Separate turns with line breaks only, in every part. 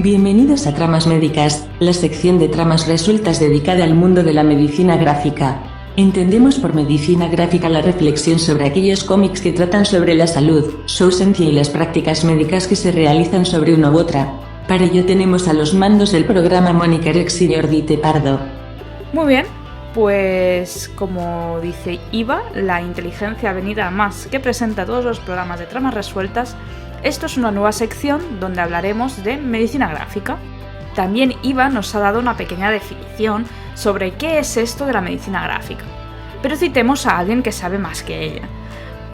Bienvenidos a Tramas Médicas, la sección de tramas resueltas dedicada al mundo de la medicina gráfica. Entendemos por medicina gráfica la reflexión sobre aquellos cómics que tratan sobre la salud, su ausencia y las prácticas médicas que se realizan sobre una u otra. Para ello tenemos a los mandos del programa Mónica Rex y Jordi Tepardo.
Muy bien, pues como dice Iva, la inteligencia venida más que presenta todos los programas de tramas resueltas, esto es una nueva sección donde hablaremos de medicina gráfica. También Iva nos ha dado una pequeña definición sobre qué es esto de la medicina gráfica, pero citemos a alguien que sabe más que ella.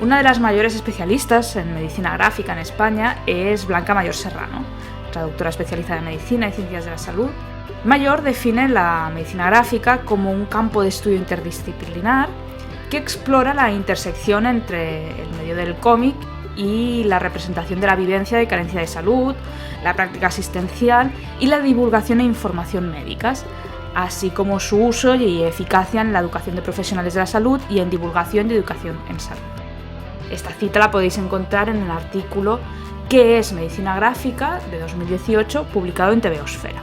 Una de las mayores especialistas en medicina gráfica en España es Blanca Mayor Serrano, traductora especializada en medicina y ciencias de la salud. Mayor define la medicina gráfica como un campo de estudio interdisciplinar que explora la intersección entre el medio del cómic y la representación de la vivencia de carencia de salud, la práctica asistencial y la divulgación e información médicas, así como su uso y eficacia en la educación de profesionales de la salud y en divulgación de educación en salud. Esta cita la podéis encontrar en el artículo ¿Qué es medicina gráfica?, de 2018, publicado en TVOsfera.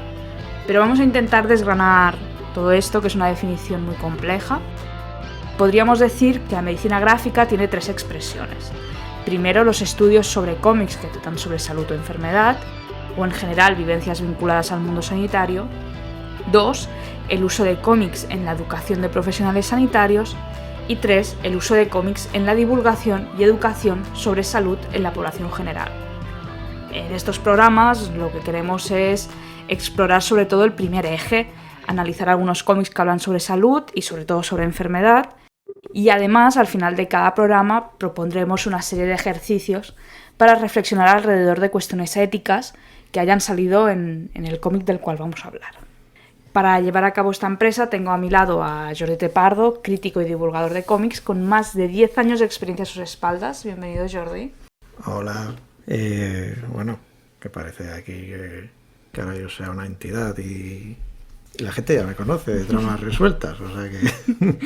Pero vamos a intentar desgranar todo esto, que es una definición muy compleja. Podríamos decir que la medicina gráfica tiene tres expresiones. Primero, los estudios sobre cómics que tratan sobre salud o enfermedad, o en general vivencias vinculadas al mundo sanitario. 2. El uso de cómics en la educación de profesionales sanitarios. Y 3. El uso de cómics en la divulgación y educación sobre salud en la población general. En estos programas lo que queremos es explorar sobre todo el primer eje, analizar algunos cómics que hablan sobre salud y sobre todo sobre enfermedad. Y además, al final de cada programa, propondremos una serie de ejercicios para reflexionar alrededor de cuestiones éticas que hayan salido en el cómic del cual vamos a hablar. Para llevar a cabo esta empresa tengo a mi lado a Jordi Tepardo, crítico y divulgador de cómics, con más de 10 años de experiencia a sus espaldas. Bienvenido, Jordi.
Hola. Bueno, que parece aquí que ahora yo sea una entidad y la gente ya me conoce de tramas resueltas, o sea que...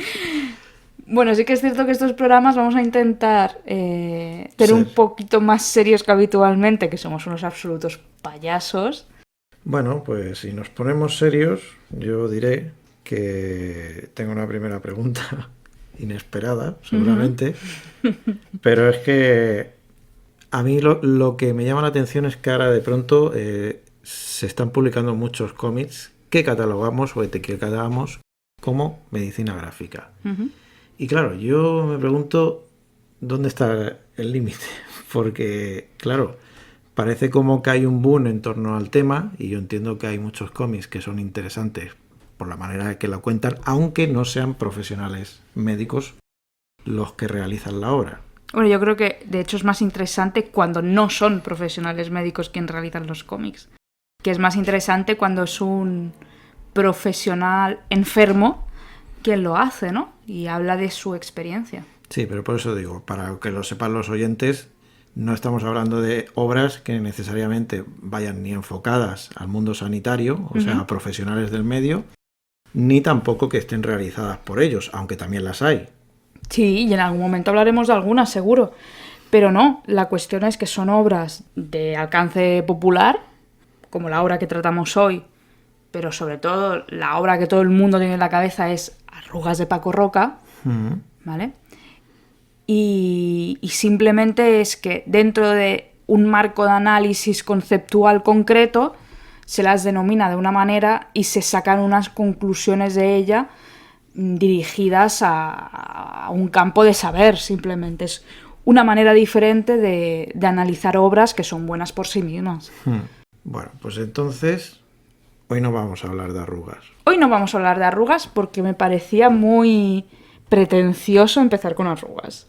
Bueno, sí que es cierto que estos programas vamos a intentar ser un poquito más serios que habitualmente, que somos unos absolutos payasos.
Bueno, pues si nos ponemos serios, yo diré que tengo una primera pregunta inesperada, seguramente, pero es que a mí lo que me llama la atención es que ahora de pronto se están publicando muchos cómics que catalogamos o etiquetamos como medicina gráfica. Y claro, yo me pregunto dónde está el límite, porque claro, parece como que hay un boom en torno al tema y yo entiendo que hay muchos cómics que son interesantes por la manera que lo cuentan, aunque no sean profesionales médicos los que realizan la obra.
Bueno, yo creo que de hecho es más interesante cuando no son profesionales médicos quien realizan los cómics, que es más interesante cuando es un profesional enfermo quien lo hace, ¿no? Y habla de su experiencia.
Sí, pero por eso digo, para que lo sepan los oyentes, no estamos hablando de obras que necesariamente vayan ni enfocadas al mundo sanitario, o sea, a profesionales del medio, ni tampoco que estén realizadas por ellos, aunque también las hay.
Sí, y en algún momento hablaremos de algunas, seguro. Pero no, la cuestión es que son obras de alcance popular, como la obra que tratamos hoy, pero sobre todo la obra que todo el mundo tiene en la cabeza es Arrugas de Paco Roca, ¿vale? Y simplemente es que dentro de un marco de análisis conceptual concreto se las denomina de una manera y se sacan unas conclusiones de ella dirigidas a un campo de saber, simplemente. Es una manera diferente de analizar obras que son buenas por sí mismas.
Bueno, pues entonces hoy no vamos a hablar de arrugas.
Hoy no vamos a hablar de arrugas porque me parecía muy pretencioso empezar con arrugas.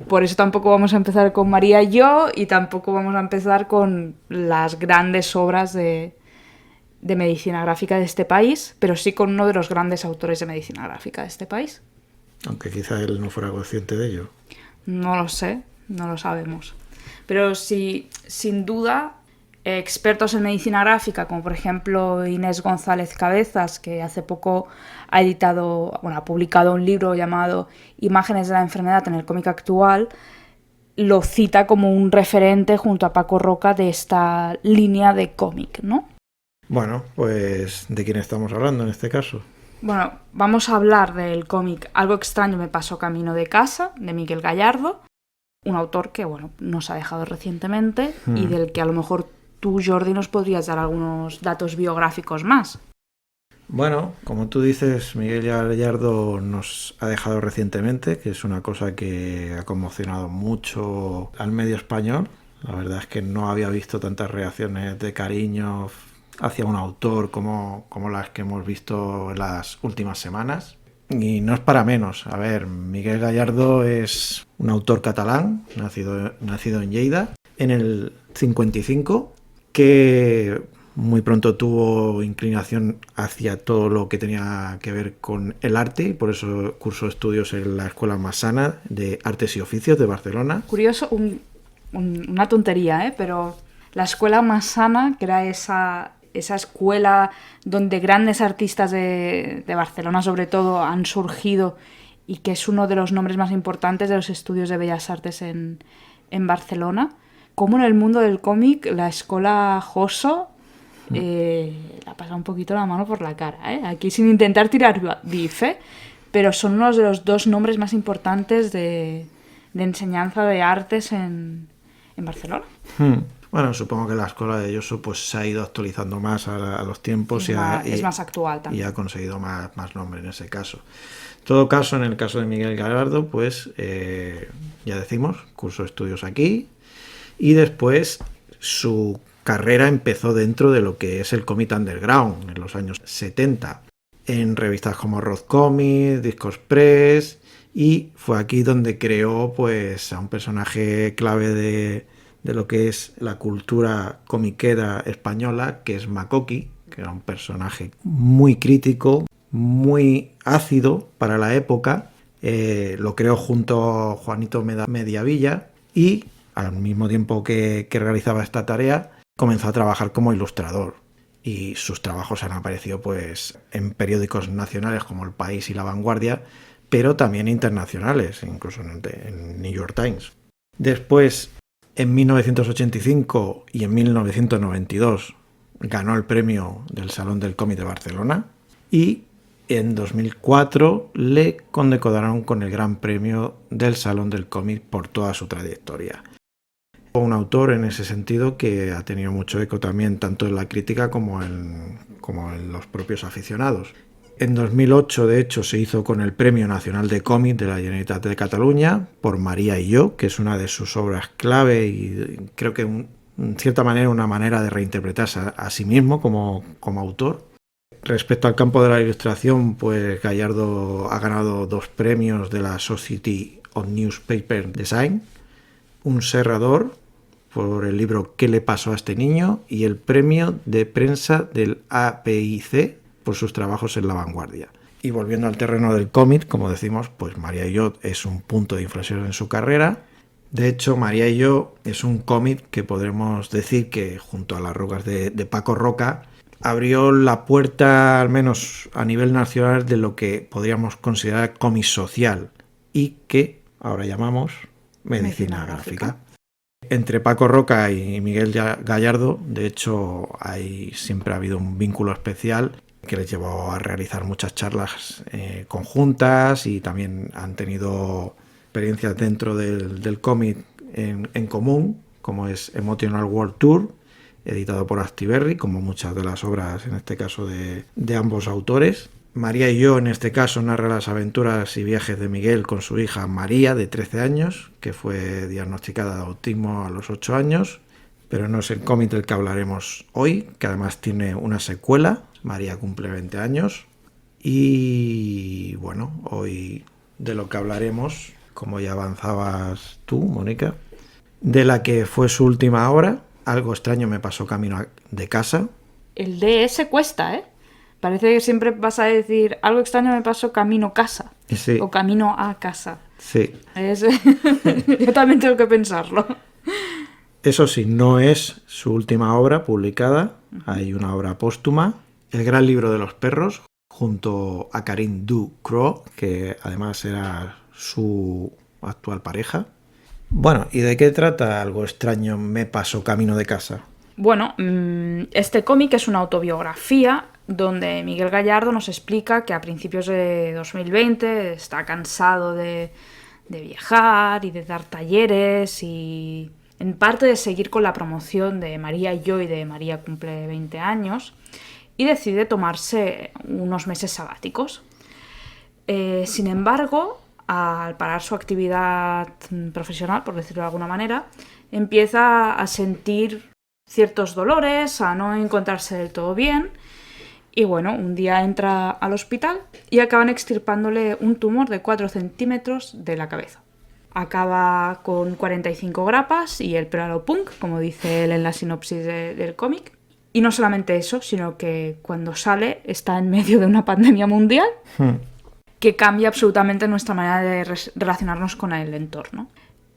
Por eso tampoco vamos a empezar con María y yo, y tampoco vamos a empezar con las grandes obras de medicina gráfica de este país, pero sí con uno de los grandes autores de medicina gráfica de este país.
Aunque quizá él no fuera consciente de ello.
No lo sé, no lo sabemos. Pero sí, sin duda, expertos en medicina gráfica, como por ejemplo Inés González Cabezas, que hace poco ha publicado un libro llamado Imágenes de la enfermedad en el cómic actual, lo cita como un referente junto a Paco Roca de esta línea de cómic, ¿no?
Bueno, pues ¿de quién estamos hablando en este caso?
Bueno, vamos a hablar del cómic Algo extraño me pasó camino de casa, de Miguel Gallardo, un autor que, bueno, nos ha dejado recientemente y del que a lo mejor tú, Jordi, nos podrías dar algunos datos biográficos más.
Bueno, como tú dices, Miguel Gallardo nos ha dejado recientemente, que es una cosa que ha conmocionado mucho al medio español. La verdad es que no había visto tantas reacciones de cariño hacia un autor como las que hemos visto en las últimas semanas. Y no es para menos. A ver, Miguel Gallardo es un autor catalán, nacido en Lleida, en el 55, que muy pronto tuvo inclinación hacia todo lo que tenía que ver con el arte y por eso cursó estudios en la Escuela Massana de Artes y Oficios de Barcelona.
Curioso, una tontería, pero la Escuela Massana, que era esa escuela donde grandes artistas de Barcelona sobre todo han surgido y que es uno de los nombres más importantes de los estudios de Bellas Artes en Barcelona, como en el mundo del cómic la Escola Joso la pasa un poquito la mano por la cara, aquí sin intentar tirar bife, pero son uno de los dos nombres más importantes de enseñanza de artes en Barcelona.
Bueno, supongo que la escuela de Joso pues se ha ido actualizando más a los tiempos
es más actual también.
Y ha conseguido más nombre en ese caso. En todo caso, en el caso de Miguel Gallardo, pues ya decimos, cursó estudios aquí y después su carrera empezó dentro de lo que es el cómic underground en los años 70, en revistas como Road Comics, Discos Press, y fue aquí donde creó pues a un personaje clave de lo que es la cultura comiquera española, que es Makoki, que era un personaje muy crítico, muy ácido para la época. Lo creó junto a Juanito Mediavilla y al mismo tiempo que realizaba esta tarea comenzó a trabajar como ilustrador y sus trabajos han aparecido pues en periódicos nacionales como El País y La Vanguardia, pero también internacionales, incluso en New York Times. Después, en 1985 y en 1992 ganó el premio del Salón del Cómic de Barcelona y en 2004 le condecoraron con el Gran Premio del Salón del Cómic por toda su trayectoria. Un autor en ese sentido que ha tenido mucho eco también tanto en la crítica como en los propios aficionados. En 2008, de hecho, se hizo con el Premio Nacional de Cómic de la Generalitat de Cataluña por María y yo, que es una de sus obras clave y creo que en cierta manera una manera de reinterpretarse a sí mismo como autor. Respecto al campo de la ilustración, pues Gallardo ha ganado 2 premios de la Society of Newspaper Design, un Serrador por el libro ¿Qué le pasó a este niño? Y el premio de prensa del APIC por sus trabajos en La Vanguardia. Y volviendo al terreno del cómic, como decimos, pues María y yo es un punto de inflexión en su carrera. De hecho, María y yo es un cómic que podremos decir que junto a Las Rocas de Paco Roca abrió la puerta, al menos a nivel nacional, de lo que podríamos considerar cómic social y que ahora llamamos medicina gráfica. Entre Paco Roca y Miguel Gallardo, de hecho, siempre ha habido un vínculo especial que les llevó a realizar muchas charlas conjuntas y también han tenido experiencias dentro del cómic en común, como es Emotional World Tour, editado por Astiberri, como muchas de las obras, en este caso, de ambos autores. María y yo, en este caso, narra las aventuras y viajes de Miguel con su hija María, de 13 años, que fue diagnosticada de autismo a los 8 años, pero no es el cómic del que hablaremos hoy, que además tiene una secuela. María cumple 20 años y, bueno, hoy de lo que hablaremos, como ya avanzabas tú, Mónica, de la que fue su última obra, Algo extraño me pasó camino de casa.
El DS cuesta, Parece que siempre vas a decir algo extraño me pasó camino casa.
Sí.
O camino a casa.
Sí.
Yo también tengo que pensarlo.
Eso sí, no es su última obra publicada. Hay una obra póstuma, El gran libro de los perros, junto a Karim Ducrot, que además era su actual pareja. Bueno, ¿y de qué trata Algo extraño me pasó camino de casa?
Bueno, este cómic es una autobiografía donde Miguel Gallardo nos explica que a principios de 2020 está cansado de viajar y de dar talleres y en parte de seguir con la promoción de María y yo y de María cumple 20 años y decide tomarse unos meses sabáticos. Sin embargo, al parar su actividad profesional, por decirlo de alguna manera, empieza a sentir ciertos dolores, a no encontrarse del todo bien. Y bueno, un día entra al hospital y acaban extirpándole un tumor de 4 centímetros de la cabeza. Acaba con 45 grapas y el pelo a lo punk, como dice él en la sinopsis del cómic. Y no solamente eso, sino que cuando sale está en medio de una pandemia mundial que cambia absolutamente nuestra manera de relacionarnos con el entorno.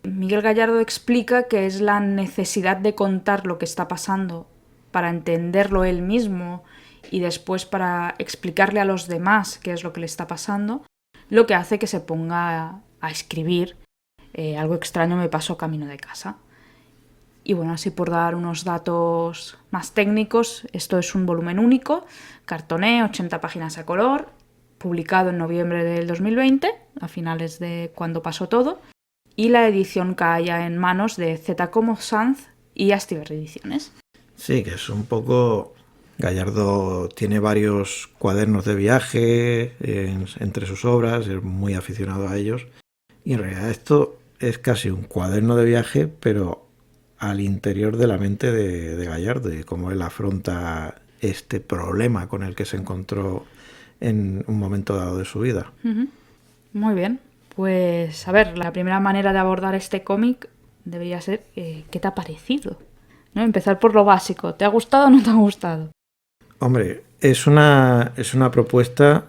Miguel Gallardo explica que es la necesidad de contar lo que está pasando para entenderlo él mismo y después para explicarle a los demás qué es lo que le está pasando, lo que hace que se ponga a escribir Algo extraño me pasó camino de casa. Y bueno, así por dar unos datos más técnicos, esto es un volumen único, cartoné, 80 páginas a color, publicado en noviembre del 2020, a finales de cuando pasó todo, y la edición cae ya en manos de Z como Sanz y Astiberri Ediciones.
Sí, que es un poco... Gallardo tiene varios cuadernos de viaje entre sus obras, es muy aficionado a ellos, y en realidad esto es casi un cuaderno de viaje, pero al interior de la mente de Gallardo y cómo él afronta este problema con el que se encontró en un momento dado de su vida.
Uh-huh. Muy bien, pues a ver, la primera manera de abordar este cómic debería ser ¿qué te ha parecido? ¿No? Empezar por lo básico, ¿te ha gustado o no te ha gustado?
Hombre, es una propuesta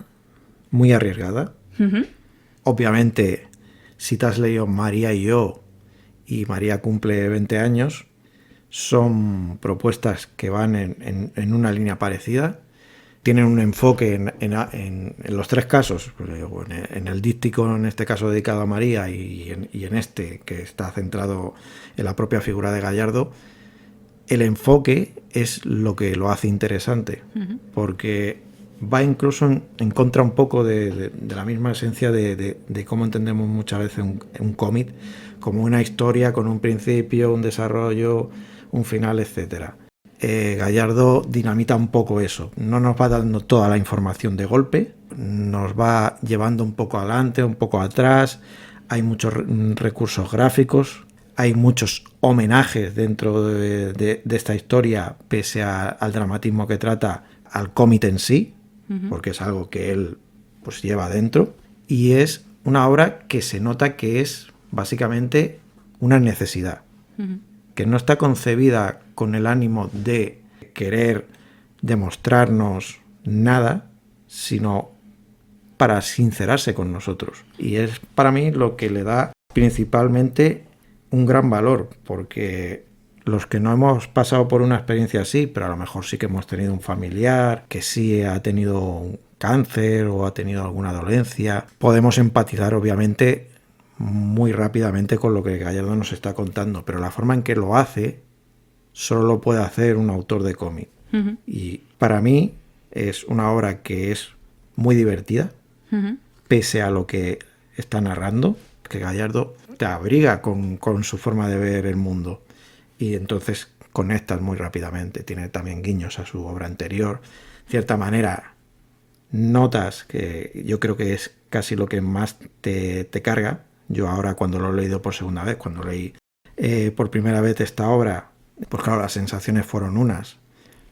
muy arriesgada.
Uh-huh.
Obviamente, si te has leído María y yo, y María cumple 20 años, son propuestas que van en una línea parecida. Tienen un enfoque en los tres casos, en el díptico, en este caso dedicado a María, y en este que está centrado en la propia figura de Gallardo. El enfoque es lo que lo hace interesante, uh-huh, porque va incluso en contra un poco de la misma esencia de cómo entendemos muchas veces un cómic, como una historia con un principio, un desarrollo, un final, etcétera. Gallardo dinamita un poco eso, no nos va dando toda la información de golpe, nos va llevando un poco adelante, un poco atrás, hay muchos recursos gráficos, hay muchos homenajes dentro de esta historia, pese al dramatismo que trata, al cómic en sí, uh-huh, porque es algo que él pues lleva dentro, y es una obra que se nota que es básicamente una necesidad, uh-huh, que no está concebida con el ánimo de querer demostrarnos nada, sino para sincerarse con nosotros. Y es para mí lo que le da principalmente un gran valor, porque los que no hemos pasado por una experiencia así, pero a lo mejor sí que hemos tenido un familiar que sí ha tenido un cáncer o ha tenido alguna dolencia, podemos empatizar obviamente muy rápidamente con lo que Gallardo nos está contando, pero la forma en que lo hace solo lo puede hacer un autor de cómic. Uh-huh. Y para mí es una obra que es muy divertida, uh-huh, pese a lo que está narrando, que Gallardo te abriga con su forma de ver el mundo y entonces conectas muy rápidamente. Tiene también guiños a su obra anterior. De cierta manera, notas que yo creo que es casi lo que más te carga. Yo ahora cuando lo he leído por segunda vez, cuando leí por primera vez esta obra, pues claro, las sensaciones fueron unas,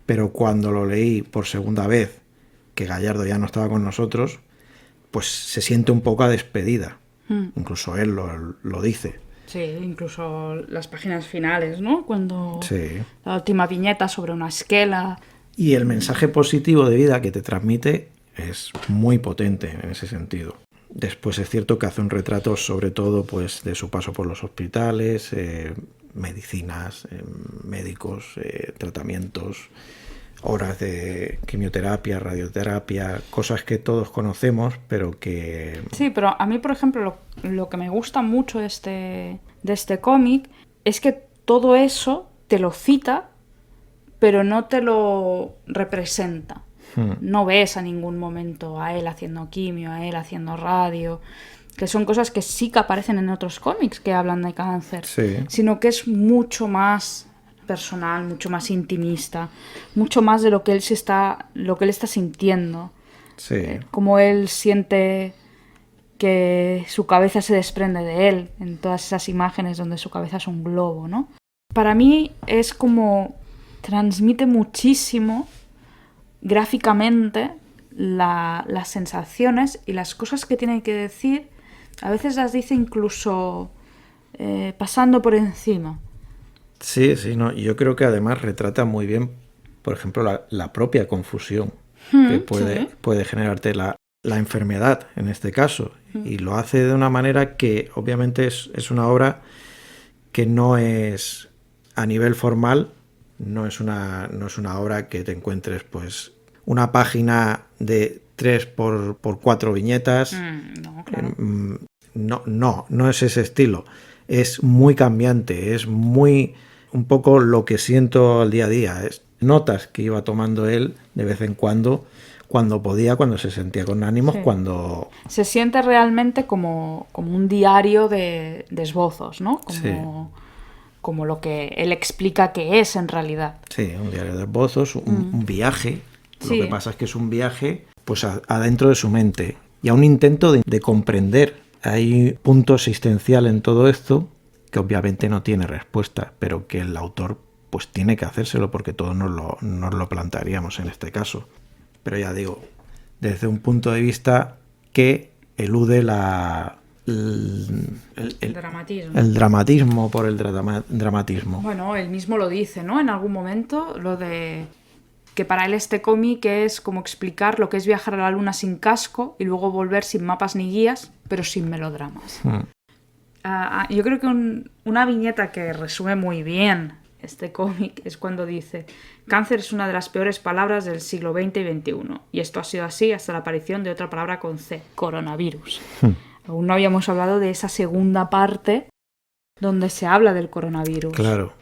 pero cuando lo leí por segunda vez, que Gallardo ya no estaba con nosotros, pues se siente un poco a despedida. Incluso él lo dice.
Sí, incluso las páginas finales, ¿no? Cuando
sí,
la última viñeta sobre una esquela.
Y el mensaje positivo de vida que te transmite es muy potente en ese sentido. Después es cierto que hace un retrato sobre todo pues de su paso por los hospitales, medicinas, médicos, tratamientos, horas de quimioterapia, radioterapia, cosas que todos conocemos, pero que...
Sí, pero a mí, por ejemplo, lo que me gusta mucho de este cómic es que todo eso te lo cita pero no te lo representa. No ves a ningún momento a él haciendo quimio, a él haciendo radio, que son cosas que sí que aparecen en otros cómics que hablan de cáncer,
Sí.
sino que es mucho más personal, mucho más intimista, mucho más de lo que él está sintiendo.
Sí.
Como él siente que su cabeza se desprende de él en todas esas imágenes donde su cabeza es un globo, ¿no? Para mí es como transmite muchísimo gráficamente las sensaciones y las cosas que tiene que decir. A veces las dice incluso pasando por encima.
Sí, no. Y yo creo que además retrata muy bien, por ejemplo, la propia confusión que puede generarte la enfermedad en este caso. Y lo hace de una manera que obviamente es una obra que no es a nivel formal, no es una obra que te encuentres pues una página de 3 por 4 viñetas.
No, claro.
No es ese estilo. Es muy cambiante, es muy un poco lo que siento al día a día. Es notas que iba tomando él de vez en cuando podía, cuando se sentía con ánimos,
Sí.
cuando...
Se siente realmente como un diario de esbozos, ¿no? Como lo que él explica que es en realidad.
Sí, un diario de esbozos, un viaje.
Sí.
Lo que pasa es que es un viaje pues adentro de su mente y a un intento de comprender. Hay punto existencial en todo esto que obviamente no tiene respuesta, pero que el autor pues tiene que hacérselo porque todos nos lo plantearíamos en este caso. Pero ya digo, desde un punto de vista que elude el
dramatismo.
El dramatismo por el dramatismo.
Bueno, él mismo lo dice, ¿no? En algún momento, lo de que para él este cómic es como explicar lo que es viajar a la luna sin casco y luego volver sin mapas ni guías, pero sin melodramas. Yo creo que una viñeta que resume muy bien este cómic es cuando dice: cáncer es una de las peores palabras del siglo XX y XXI, y esto ha sido así hasta la aparición de otra palabra con C, coronavirus. Aún no habíamos hablado de esa segunda parte donde se habla del coronavirus.
Claro,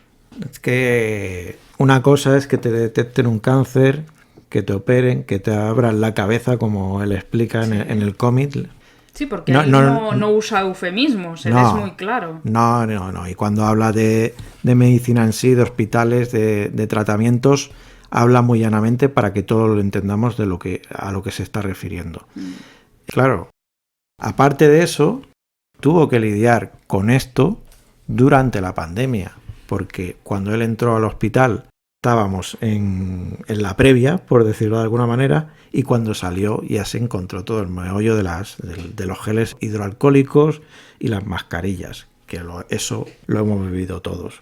es que una cosa es que te detecten un cáncer, que te operen, que te abran la cabeza, como él explica en el cómic.
Sí, porque no usa eufemismos, él es muy claro.
No. Y cuando habla de medicina en sí, de hospitales, de tratamientos, habla muy llanamente para que todos lo entendamos a lo que se está refiriendo. Claro, aparte de eso, tuvo que lidiar con esto durante la pandemia, porque cuando él entró al hospital estábamos en la previa, por decirlo de alguna manera, y cuando salió ya se encontró todo el meollo de los geles hidroalcohólicos y las mascarillas, que eso lo hemos vivido todos.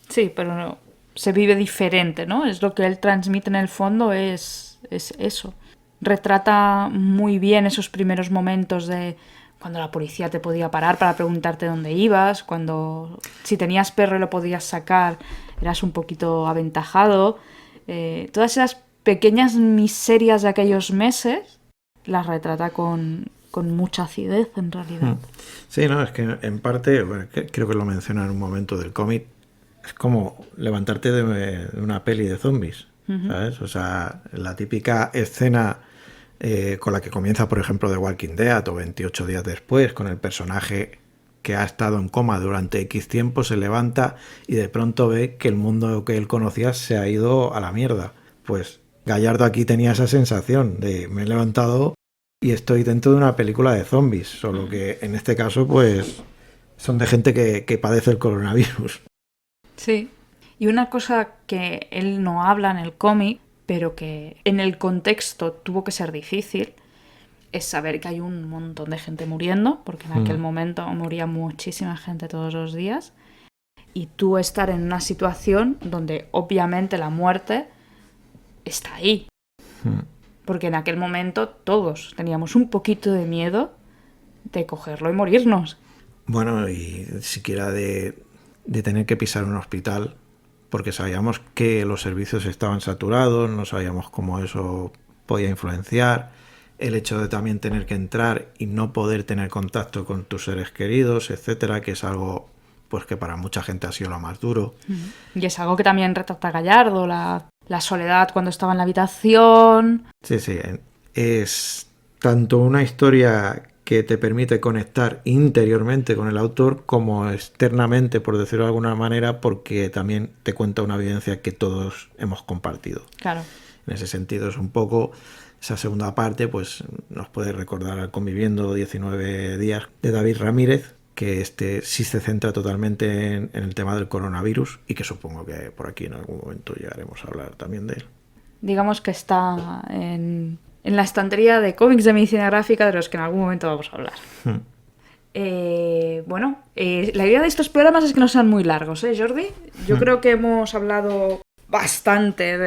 Sí, pero se vive diferente, ¿no? Es lo que él transmite en el fondo, es eso. Retrata muy bien esos primeros momentos de cuando la policía te podía parar para preguntarte dónde ibas, cuando si tenías perro y lo podías sacar eras un poquito aventajado. Todas esas pequeñas miserias de aquellos meses las retrata con mucha acidez, en realidad.
Sí, no, es que en parte, bueno, creo que lo menciona en un momento del cómic, es como levantarte de una peli de zombies, ¿sabes? O sea, la típica escena con la que comienza, por ejemplo, The Walking Dead o 28 días después, con el personaje que ha estado en coma durante X tiempo, se levanta y de pronto ve que el mundo que él conocía se ha ido a la mierda. Pues Gallardo aquí tenía esa sensación de me he levantado y estoy dentro de una película de zombies, solo que en este caso pues son de gente que padece el coronavirus.
Sí, y una cosa que él no habla en el cómic, pero que en el contexto tuvo que ser difícil, es saber que hay un montón de gente muriendo, porque en aquel momento moría muchísima gente todos los días, y tú estar en una situación donde obviamente la muerte está ahí. Porque en aquel momento todos teníamos un poquito de miedo de cogerlo y morirnos.
Bueno, y siquiera de tener que pisar un hospital, porque sabíamos que los servicios estaban saturados, no sabíamos cómo eso podía influenciar, el hecho de también tener que entrar y no poder tener contacto con tus seres queridos, etcétera, que es algo pues que para mucha gente ha sido lo más duro.
Y es algo que también retrata Gallardo, la soledad cuando estaba en la habitación.
Sí, es tanto una historia que te permite conectar interiormente con el autor como externamente, por decirlo de alguna manera, porque también te cuenta una vivencia que todos hemos compartido.
Claro.
En ese sentido es un poco esa segunda parte, pues nos puede recordar al Conviviendo 19 días de David Ramírez, que sí se centra totalmente en el tema del coronavirus y que supongo que por aquí en algún momento llegaremos a hablar también de él.
Digamos que está en la estantería de cómics de medicina gráfica de los que en algún momento vamos a hablar. La idea de estos programas es que no sean muy largos, ¿eh, Jordi? Yo creo que hemos hablado bastante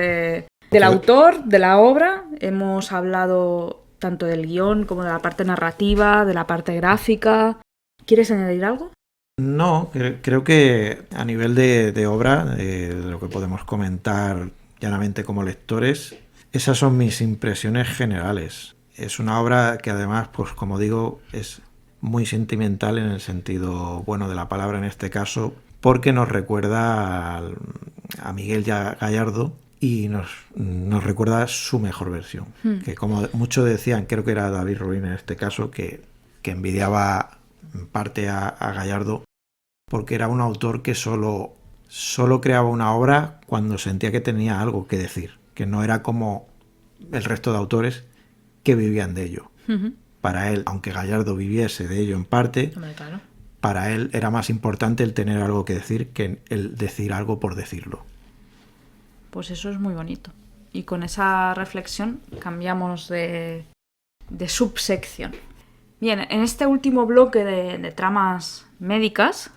del autor, de la obra. Hemos hablado tanto del guión como de la parte narrativa, de la parte gráfica. ¿Quieres añadir algo?
No, creo que a nivel de obra, de lo que podemos comentar llanamente como lectores, esas son mis impresiones generales. Es una obra que además, pues como digo, es muy sentimental en el sentido bueno de la palabra en este caso, porque nos recuerda a Miguel Gallardo y nos recuerda su mejor versión. Que como muchos decían, creo que era David Rubin en este caso, que envidiaba en parte a Gallardo porque era un autor que solo creaba una obra cuando sentía que tenía algo que decir, que no era como el resto de autores que vivían de ello. Para él, aunque Gallardo viviese de ello en parte,
Claro.
Para él era más importante el tener algo que decir que el decir algo por decirlo.
Pues eso es muy bonito. Y con esa reflexión cambiamos de subsección. Bien, en este último bloque de tramas médicas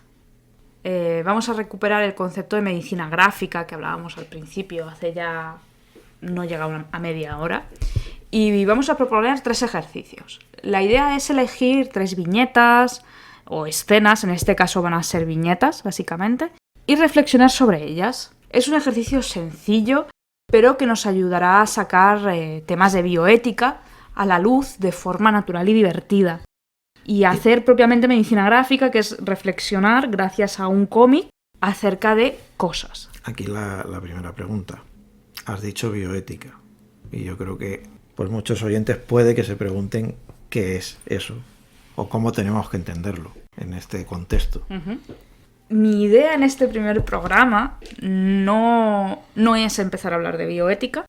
vamos a recuperar el concepto de medicina gráfica que hablábamos al principio, hace ya no llega a media hora, y vamos a proponer 3 ejercicios. La idea es elegir 3 viñetas o escenas, en este caso van a ser viñetas básicamente, y reflexionar sobre ellas. Es un ejercicio sencillo, pero que nos ayudará a sacar temas de bioética a la luz de forma natural y divertida. Y hacer propiamente medicina gráfica, que es reflexionar gracias a un cómic acerca de cosas.
Aquí la primera pregunta. Has dicho bioética. Y yo creo que pues muchos oyentes puede que se pregunten qué es eso o cómo tenemos que entenderlo en este contexto.
Mi idea en este primer programa no es empezar a hablar de bioética.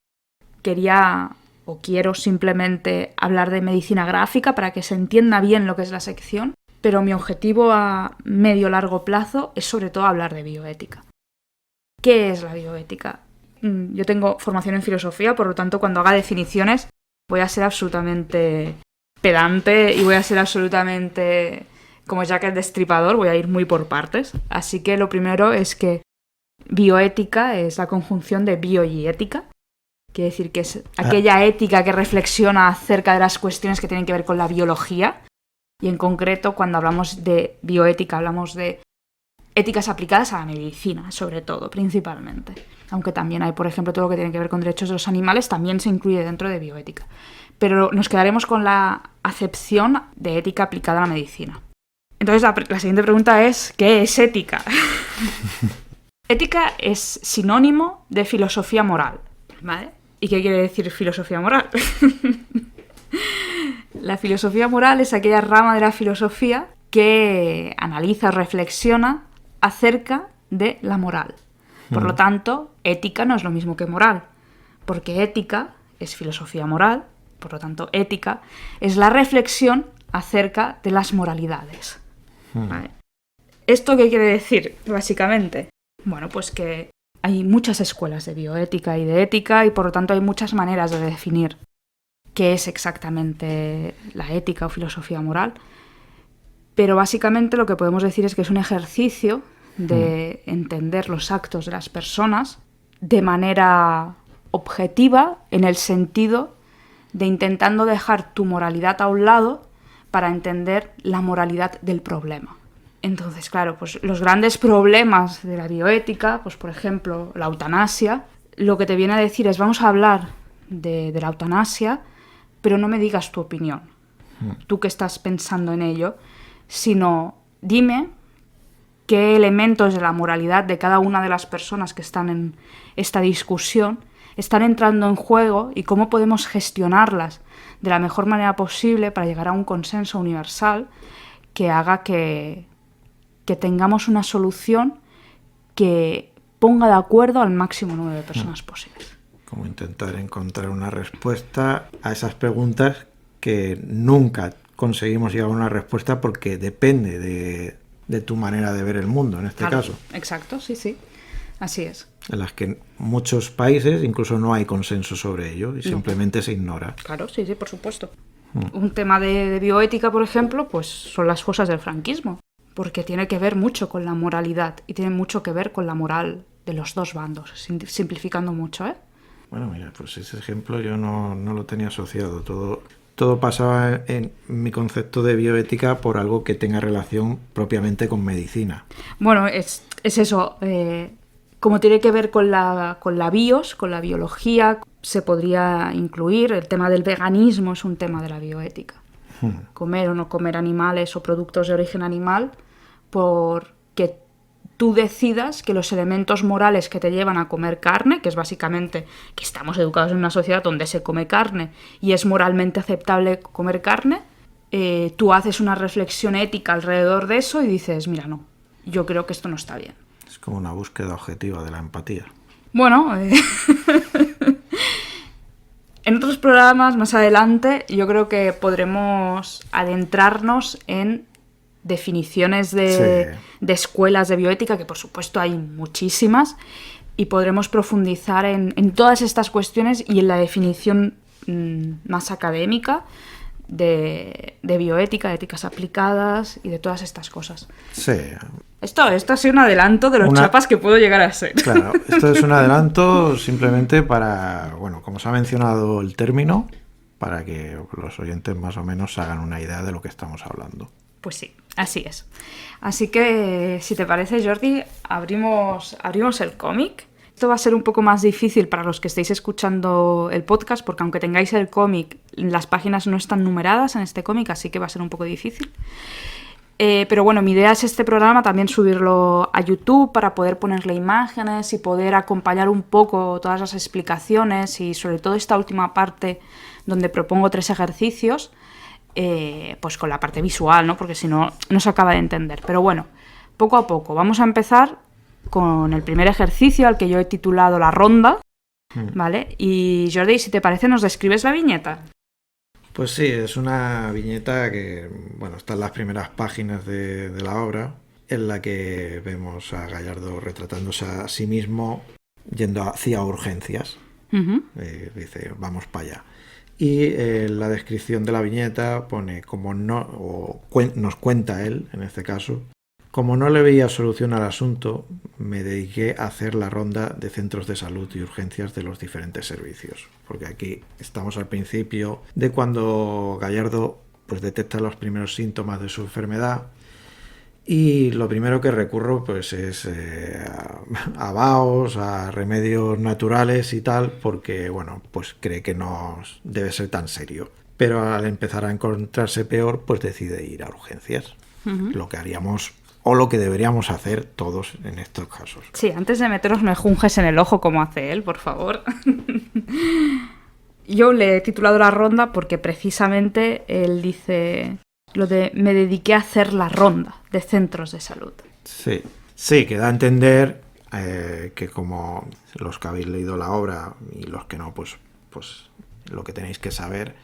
Quiero simplemente hablar de medicina gráfica para que se entienda bien lo que es la sección, pero mi objetivo a medio-largo plazo es sobre todo hablar de bioética. ¿Qué es la bioética? Yo tengo formación en filosofía, por lo tanto, cuando haga definiciones voy a ser absolutamente pedante y voy a ser absolutamente como Jack el Destripador, voy a ir muy por partes. Así que lo primero es que bioética es la conjunción de bio y ética. Quiere decir que es aquella ética que reflexiona acerca de las cuestiones que tienen que ver con la biología. Y en concreto, cuando hablamos de bioética, hablamos de éticas aplicadas a la medicina, sobre todo, principalmente. Aunque también hay, por ejemplo, todo lo que tiene que ver con derechos de los animales, también se incluye dentro de bioética. Pero nos quedaremos con la acepción de ética aplicada a la medicina. Entonces, la siguiente pregunta es, ¿qué es ética? Ética es sinónimo de filosofía moral, ¿vale? ¿Y qué quiere decir filosofía moral? La filosofía moral es aquella rama de la filosofía que analiza o reflexiona acerca de la moral. Por lo tanto, ética no es lo mismo que moral, porque ética es filosofía moral, por lo tanto, ética es la reflexión acerca de las moralidades. ¿Vale? ¿Esto qué quiere decir, básicamente? Bueno, pues que hay muchas escuelas de bioética y de ética y por lo tanto hay muchas maneras de definir qué es exactamente la ética o filosofía moral. Pero básicamente lo que podemos decir es que es un ejercicio de entender los actos de las personas de manera objetiva, en el sentido de intentando dejar tu moralidad a un lado para entender la moralidad del problema. Entonces, claro, pues los grandes problemas de la bioética, pues por ejemplo, la eutanasia, lo que te viene a decir es vamos a hablar de la eutanasia, pero no me digas tu opinión, tú que estás pensando en ello, sino dime qué elementos de la moralidad de cada una de las personas que están en esta discusión están entrando en juego y cómo podemos gestionarlas de la mejor manera posible para llegar a un consenso universal que haga que tengamos una solución que ponga de acuerdo al máximo número de personas posibles.
Como intentar encontrar una respuesta a esas preguntas que nunca conseguimos llegar a una respuesta porque depende de tu manera de ver el mundo, en este caso.
Exacto, sí. Así es.
En las que en muchos países incluso no hay consenso sobre ello y simplemente se ignora.
Claro, sí, por supuesto. Un tema de bioética, por ejemplo, pues son las cosas del franquismo, porque tiene que ver mucho con la moralidad y tiene mucho que ver con la moral de los dos bandos, simplificando mucho, ¿eh?
Bueno, mira, pues ese ejemplo yo no lo tenía asociado. Todo pasaba en mi concepto de bioética por algo que tenga relación propiamente con medicina.
Bueno, es eso. Como tiene que ver con la bios, con la biología, se podría incluir. El tema del veganismo es un tema de la bioética. Comer o no comer animales o productos de origen animal, porque tú decidas que los elementos morales que te llevan a comer carne, que es básicamente que estamos educados en una sociedad donde se come carne y es moralmente aceptable comer carne, tú haces una reflexión ética alrededor de eso y dices, mira, no, yo creo que esto no está bien.
Es como una búsqueda objetiva de la empatía.
Bueno, en otros programas más adelante yo creo que podremos adentrarnos en definiciones de escuelas de bioética, que por supuesto hay muchísimas, y podremos profundizar en todas estas cuestiones y en la definición más académica de bioética, de éticas aplicadas y de todas estas cosas.
Sí.
Esto ha sido un adelanto de los chapas que puedo llegar a ser.
Claro, esto es un adelanto simplemente para, bueno, como se ha mencionado el término, para que los oyentes más o menos se hagan una idea de lo que estamos hablando.
Pues sí, así es. Así que, si te parece, Jordi, abrimos el cómic. Esto va a ser un poco más difícil para los que estéis escuchando el podcast, porque aunque tengáis el cómic, las páginas no están numeradas en este cómic, así que va a ser un poco difícil. Pero bueno, mi idea es este programa también subirlo a YouTube para poder ponerle imágenes y poder acompañar un poco todas las explicaciones y sobre todo esta última parte donde propongo 3 ejercicios, pues con la parte visual, ¿no? Porque si no, no se acaba de entender. Pero bueno, poco a poco. Vamos a empezar con el primer ejercicio al que yo he titulado La Ronda, ¿vale? Y Jordi, si te parece, ¿nos describes la viñeta?
Pues sí, es una viñeta que, bueno, está en las primeras páginas de la obra, en la que vemos a Gallardo retratándose a sí mismo yendo hacia urgencias. Dice, vamos para allá. Y la descripción de la viñeta pone, nos cuenta él, en este caso, como no le veía solución al asunto, me dediqué a hacer la ronda de centros de salud y urgencias de los diferentes servicios. Porque aquí estamos al principio de cuando Gallardo pues detecta los primeros síntomas de su enfermedad y lo primero que recurro pues es a vaos, a remedios naturales y tal, porque bueno, pues cree que no debe ser tan serio. Pero al empezar a encontrarse peor, pues decide ir a urgencias. Lo que haríamos o lo que deberíamos hacer todos en estos casos.
Sí, antes de meteros mejunjes en el ojo como hace él, por favor. Yo le he titulado La Ronda porque precisamente él dice lo de me dediqué a hacer la ronda de centros de salud.
Sí, que da a entender que como los que habéis leído la obra y los que no, pues lo que tenéis que saber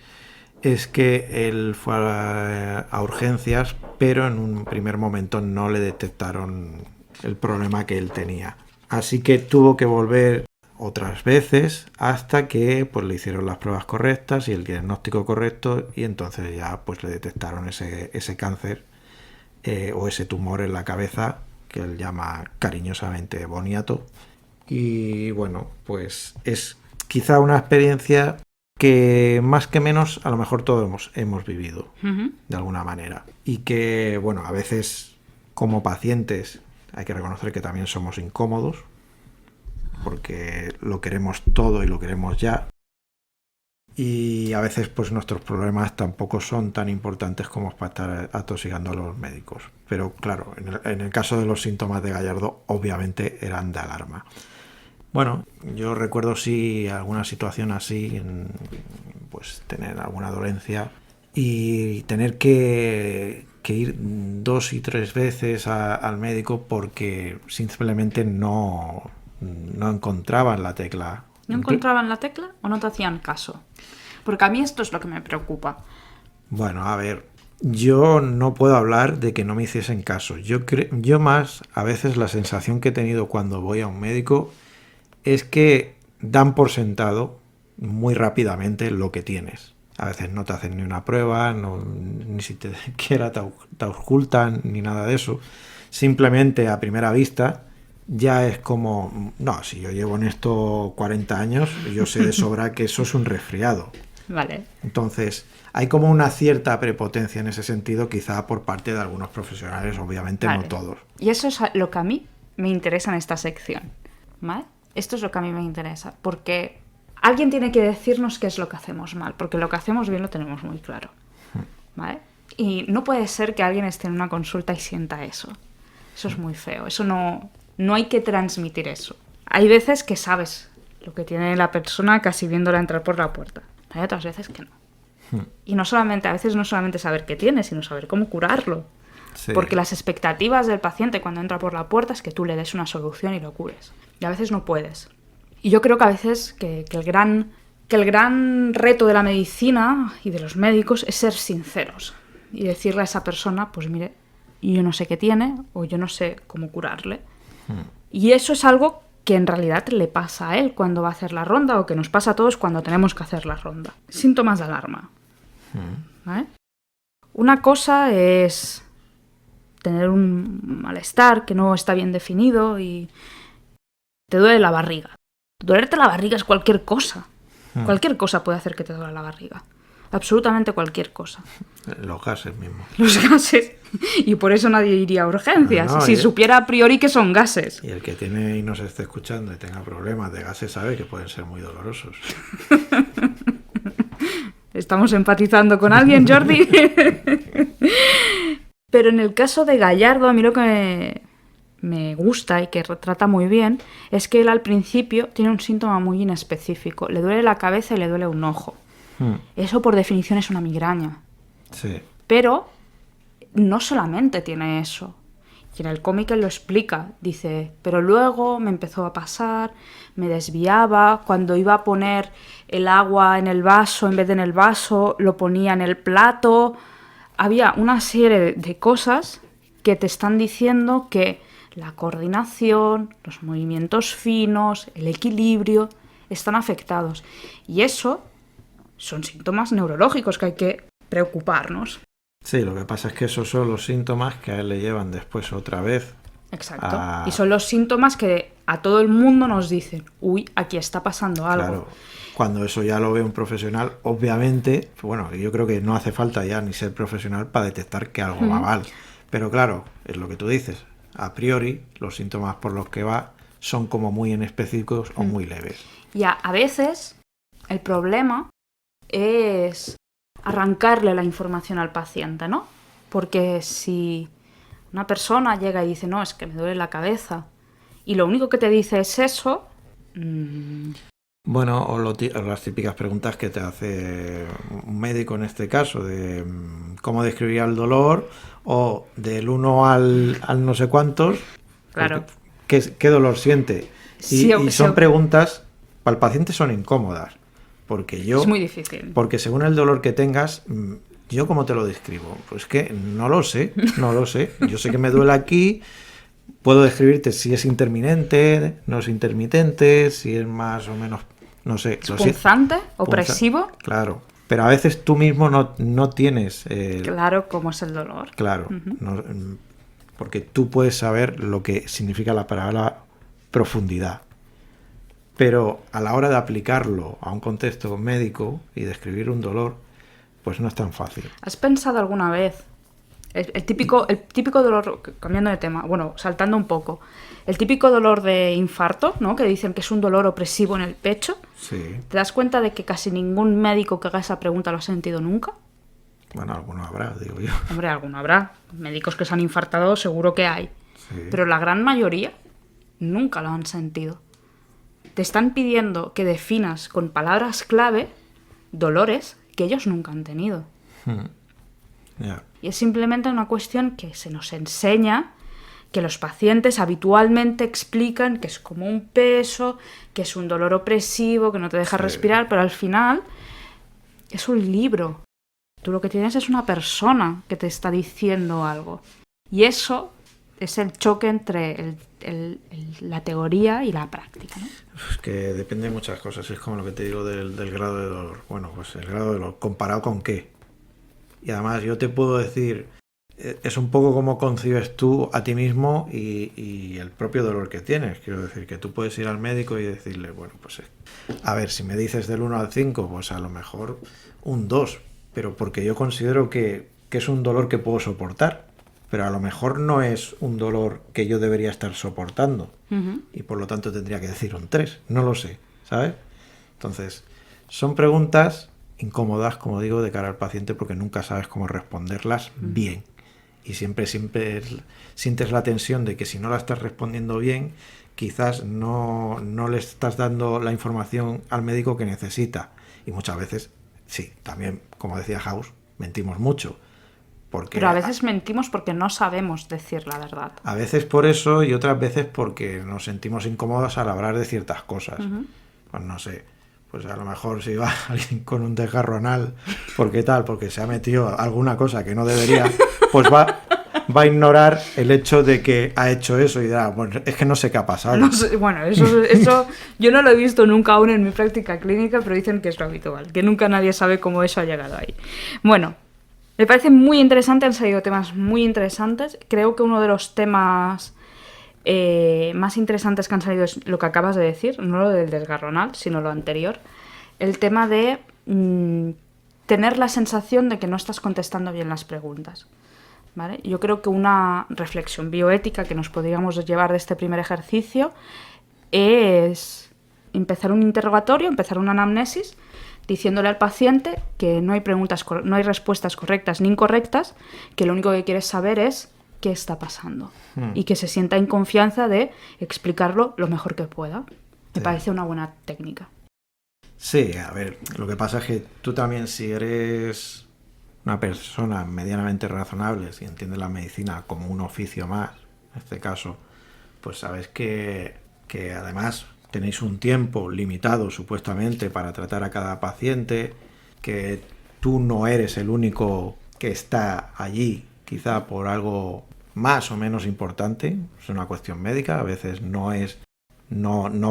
es que él fue a urgencias, pero en un primer momento no le detectaron el problema que él tenía. Así que tuvo que volver otras veces hasta que pues le hicieron las pruebas correctas y el diagnóstico correcto y entonces ya pues le detectaron ese cáncer o ese tumor en la cabeza que él llama cariñosamente boniato. Y bueno, pues es quizá una experiencia que más que menos a lo mejor todos hemos vivido de alguna manera y que bueno, a veces como pacientes hay que reconocer que también somos incómodos porque lo queremos todo y lo queremos ya y a veces pues nuestros problemas tampoco son tan importantes como para estar atosigando a los médicos. Pero claro, en el caso de los síntomas de Gallardo, obviamente eran de alarma. Bueno, yo recuerdo sí alguna situación así, pues tener alguna dolencia y tener que ir 2 y 3 veces al médico porque simplemente no encontraban la tecla.
¿No encontraban la tecla o no te hacían caso? Porque a mí esto es lo que me preocupa.
Bueno, a ver, yo no puedo hablar de que no me hiciesen caso. Yo más, a veces la sensación que he tenido cuando voy a un médico es que dan por sentado muy rápidamente lo que tienes. A veces no te hacen ni una prueba, ni siquiera te ocultan, ni nada de eso. Simplemente a primera vista ya es como, no, si yo llevo en esto 40 años, yo sé de sobra que eso es un resfriado.
Vale.
Entonces, hay como una cierta prepotencia en ese sentido, quizá por parte de algunos profesionales, obviamente
Vale.
no todos.
Y eso es lo que a mí me interesa en esta sección, ¿vale? Esto es lo que a mí me interesa, porque alguien tiene que decirnos qué es lo que hacemos mal, porque lo que hacemos bien lo tenemos muy claro, ¿vale? Y no puede ser que alguien esté en una consulta y sienta eso. Eso es muy feo, eso no hay que transmitir eso. Hay veces que sabes lo que tiene la persona casi viéndola entrar por la puerta. Hay otras veces que no. Y a veces no solamente saber qué tiene, sino saber cómo curarlo.
Sí.
Porque las expectativas del paciente cuando entra por la puerta es que tú le des una solución y lo cures. Y a veces no puedes. Y yo creo que a veces que el gran reto de la medicina y de los médicos es ser sinceros. Y decirle a esa persona, pues mire, yo no sé qué tiene o yo no sé cómo curarle. Y eso es algo que en realidad le pasa a él cuando va a hacer la ronda o que nos pasa a todos cuando tenemos que hacer la ronda. Síntomas de alarma. ¿Vale? Una cosa es tener un malestar que no está bien definido y te duele la barriga. Dolerte la barriga es cualquier cosa. Cualquier cosa puede hacer que te duela la barriga. Absolutamente cualquier cosa.
Los gases mismos.
Los gases. Y por eso nadie iría a urgencias.
No,
si supiera a priori que son gases.
Y el que tiene y nos esté escuchando y tenga problemas de gases sabe que pueden ser muy dolorosos.
¿Estamos empatizando con alguien, Jordi? Pero en el caso de Gallardo, a mí lo que me gusta y que retrata muy bien es que él al principio tiene un síntoma muy inespecífico. Le duele la cabeza y le duele un ojo. Eso por definición es una migraña.
Sí.
Pero no solamente tiene eso. Y en el cómic él lo explica. Dice, pero luego me empezó a pasar, me desviaba, cuando iba a poner el agua en el vaso, en vez de en el vaso, lo ponía en el plato. Había una serie de cosas que te están diciendo que la coordinación, los movimientos finos, el equilibrio, están afectados. Y eso son síntomas neurológicos que hay que preocuparnos.
Sí, lo que pasa es que esos son los síntomas que a él le llevan después otra vez.
Exacto. Y son los síntomas que a todo el mundo nos dicen, uy, aquí está pasando algo.
Claro, cuando eso ya lo ve un profesional, obviamente, bueno, yo creo que no hace falta ya ni ser profesional para detectar que algo va mal. Pero claro, es lo que tú dices, a priori los síntomas por los que va son como muy inespecíficos o muy leves.
Y a veces el problema es arrancarle la información al paciente, ¿no? Porque si una persona llega y dice, no, es que me duele la cabeza, y lo único que te dice es eso...
Bueno, o las típicas preguntas que te hace un médico en este caso, de cómo describiría el dolor, o del 1 al no sé cuántos,
Claro.
¿Qué dolor siente? Y son preguntas, para el paciente son incómodas. Porque
es muy difícil.
Porque según el dolor que tengas, ¿yo cómo te lo describo? Pues que no lo sé. Yo sé que me duele aquí, puedo describirte si es intermitente, no es intermitente, si es más o menos, no sé.
¿Punzante? ¿Opresivo?
Claro, pero a veces tú mismo no tienes...
Claro, cómo es el dolor.
Claro, porque tú puedes saber lo que significa la palabra profundidad. Pero a la hora de aplicarlo a un contexto médico y describir un dolor, pues no es tan fácil.
¿Has pensado alguna vez El típico dolor, cambiando de tema, bueno, saltando un poco, el típico dolor de infarto, ¿no? Que dicen que es un dolor opresivo en el pecho.
Sí.
¿Te das cuenta de que casi ningún médico que haga esa pregunta lo ha sentido nunca?
Bueno, alguno habrá, digo yo.
Hombre, alguno habrá. Médicos que se han infartado seguro que hay.
Sí.
Pero la gran mayoría nunca lo han sentido. Te están pidiendo que definas con palabras clave dolores que ellos nunca han tenido.
Ya.
Y es simplemente una cuestión que se nos enseña, que los pacientes habitualmente explican que es como un peso, que es un dolor opresivo, que no te deja respirar, pero al final es un libro. Tú lo que tienes es una persona que te está diciendo algo. Y eso es el choque entre la teoría y la práctica, ¿no?
Es que depende de muchas cosas. Es como lo que te digo del grado de dolor. Bueno, pues el grado de dolor, ¿comparado con qué? Y además yo te puedo decir, es un poco como concibes tú a ti mismo y el propio dolor que tienes. Quiero decir, que tú puedes ir al médico y decirle, bueno, pues a ver, si me dices del 1 al 5, pues a lo mejor un 2, pero porque yo considero que es un dolor que puedo soportar, pero a lo mejor no es un dolor que yo debería estar soportando, y por lo tanto tendría que decir un 3, no lo sé, ¿sabes? Entonces, son preguntas incómodas, como digo, de cara al paciente, porque nunca sabes cómo responderlas bien. Y siempre sientes la tensión de que si no la estás respondiendo bien, quizás no le estás dando la información al médico que necesita. Y muchas veces, sí, también, como decía House, mentimos mucho.
Pero a veces mentimos porque no sabemos decir la verdad.
A veces por eso y otras veces porque nos sentimos incómodos al hablar de ciertas cosas. Pues no sé. Pues a lo mejor si va alguien con un desgarro anal, porque se ha metido alguna cosa que no debería, pues va a ignorar el hecho de que ha hecho eso y dirá, bueno, es que no sé qué ha pasado.
No sé, bueno, eso yo no lo he visto nunca aún en mi práctica clínica, pero dicen que es lo habitual, que nunca nadie sabe cómo eso ha llegado ahí. Bueno, me parece muy interesante, han salido temas muy interesantes. Creo que uno de los temas más interesantes que han salido es lo que acabas de decir, no lo del desgarro anal, sino lo anterior. El tema de tener la sensación de que no estás contestando bien las preguntas, ¿vale? Yo creo que una reflexión bioética que nos podríamos llevar de este primer ejercicio es empezar un interrogatorio, empezar una anamnesis, diciéndole al paciente que no hay respuestas correctas ni incorrectas, que lo único que quieres saber es qué está pasando y que se sienta en confianza de explicarlo lo mejor que pueda. Me parece una buena técnica. Sí,
a ver, lo que pasa es que tú también, si eres una persona medianamente razonable, si entiendes la medicina como un oficio más, en este caso, pues sabes que además tenéis un tiempo limitado supuestamente para tratar a cada paciente, que tú no eres el único que está allí, quizá por algo más o menos importante, es una cuestión médica, a veces no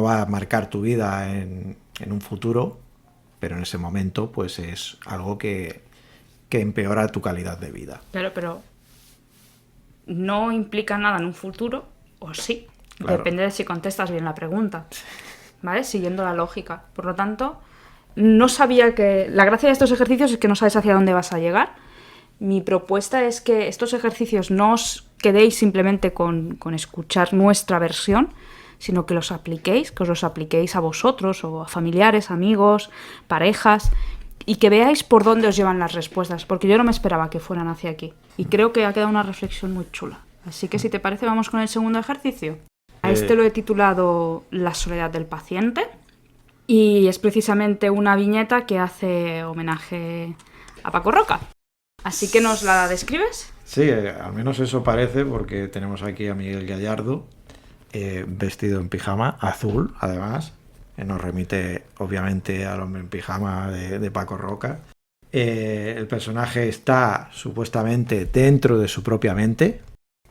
va a marcar tu vida en un futuro, pero en ese momento pues es algo que empeora tu calidad de vida.
Claro, pero no implica nada en un futuro, o sí,
claro.
Depende de si contestas bien la pregunta, ¿vale? Siguiendo la lógica. Por lo tanto, no sabía que... La gracia de estos ejercicios es que no sabes hacia dónde vas a llegar. Mi propuesta es que estos ejercicios no os quedéis simplemente con escuchar nuestra versión, sino que los apliquéis, que os los apliquéis a vosotros o a familiares, amigos, parejas, y que veáis por dónde os llevan las respuestas, porque yo no me esperaba que fueran hacia aquí. Y creo que ha quedado una reflexión muy chula. Así que si te parece, vamos con el segundo ejercicio. A este lo he titulado La soledad del paciente, y es precisamente una viñeta que hace homenaje a Paco Roca. Así que, ¿nos la describes?
Sí, al menos eso parece, porque tenemos aquí a Miguel Gallardo, vestido en pijama, azul, además. Nos remite, obviamente, al hombre en pijama de Paco Roca. El personaje está, supuestamente, dentro de su propia mente.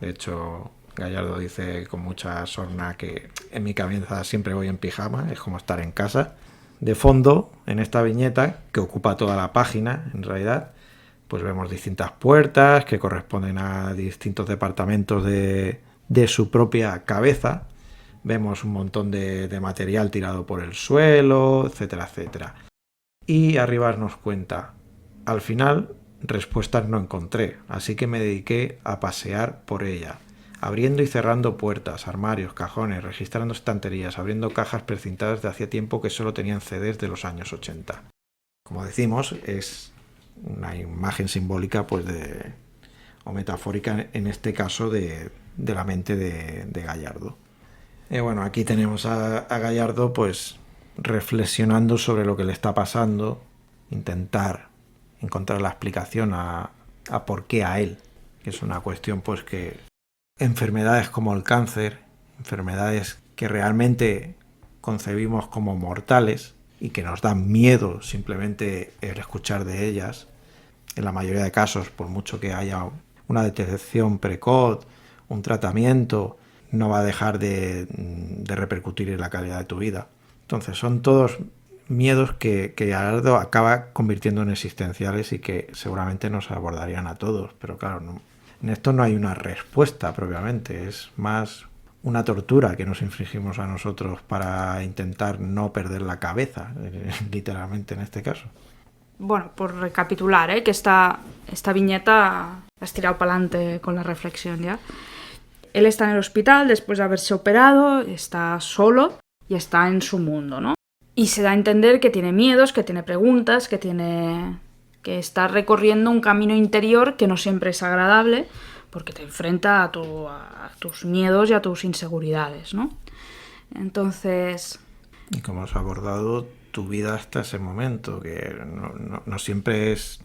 De hecho, Gallardo dice con mucha sorna que en mi cabeza siempre voy en pijama, es como estar en casa. De fondo, en esta viñeta, que ocupa toda la página, en realidad, pues vemos distintas puertas que corresponden a distintos departamentos de su propia cabeza. Vemos un montón de material tirado por el suelo, etcétera, etcétera. Y arriba nos cuenta, al final respuestas no encontré, así que me dediqué a pasear por ella, abriendo y cerrando puertas, armarios, cajones, registrando estanterías, abriendo cajas precintadas de hacía tiempo que solo tenían CDs de los años 80. Como decimos, es una imagen simbólica, pues o metafórica en este caso de la mente de Gallardo. Bueno, aquí tenemos a Gallardo pues reflexionando sobre lo que le está pasando, intentar encontrar la explicación a por qué a él, que es una cuestión pues que enfermedades como el cáncer, enfermedades que realmente concebimos como mortales y que nos dan miedo simplemente el escuchar de ellas, en la mayoría de casos, por mucho que haya una detección precoz, un tratamiento, no va a dejar de repercutir en la calidad de tu vida. Entonces son todos miedos que Gallardo acaba convirtiendo en existenciales y que seguramente nos abordarían a todos, pero claro, en esto no hay una respuesta propiamente, es más una tortura que nos infligimos a nosotros para intentar no perder la cabeza, literalmente en este caso.
Bueno, por recapitular, que esta viñeta la has tirado para adelante con la reflexión ya. Él está en el hospital después de haberse operado, está solo y está en su mundo, ¿no? Y se da a entender que tiene miedos, que tiene preguntas, que está recorriendo un camino interior que no siempre es agradable porque te enfrenta a tus miedos y a tus inseguridades, ¿no? Entonces...
Y como has abordado tu vida hasta ese momento, que no siempre es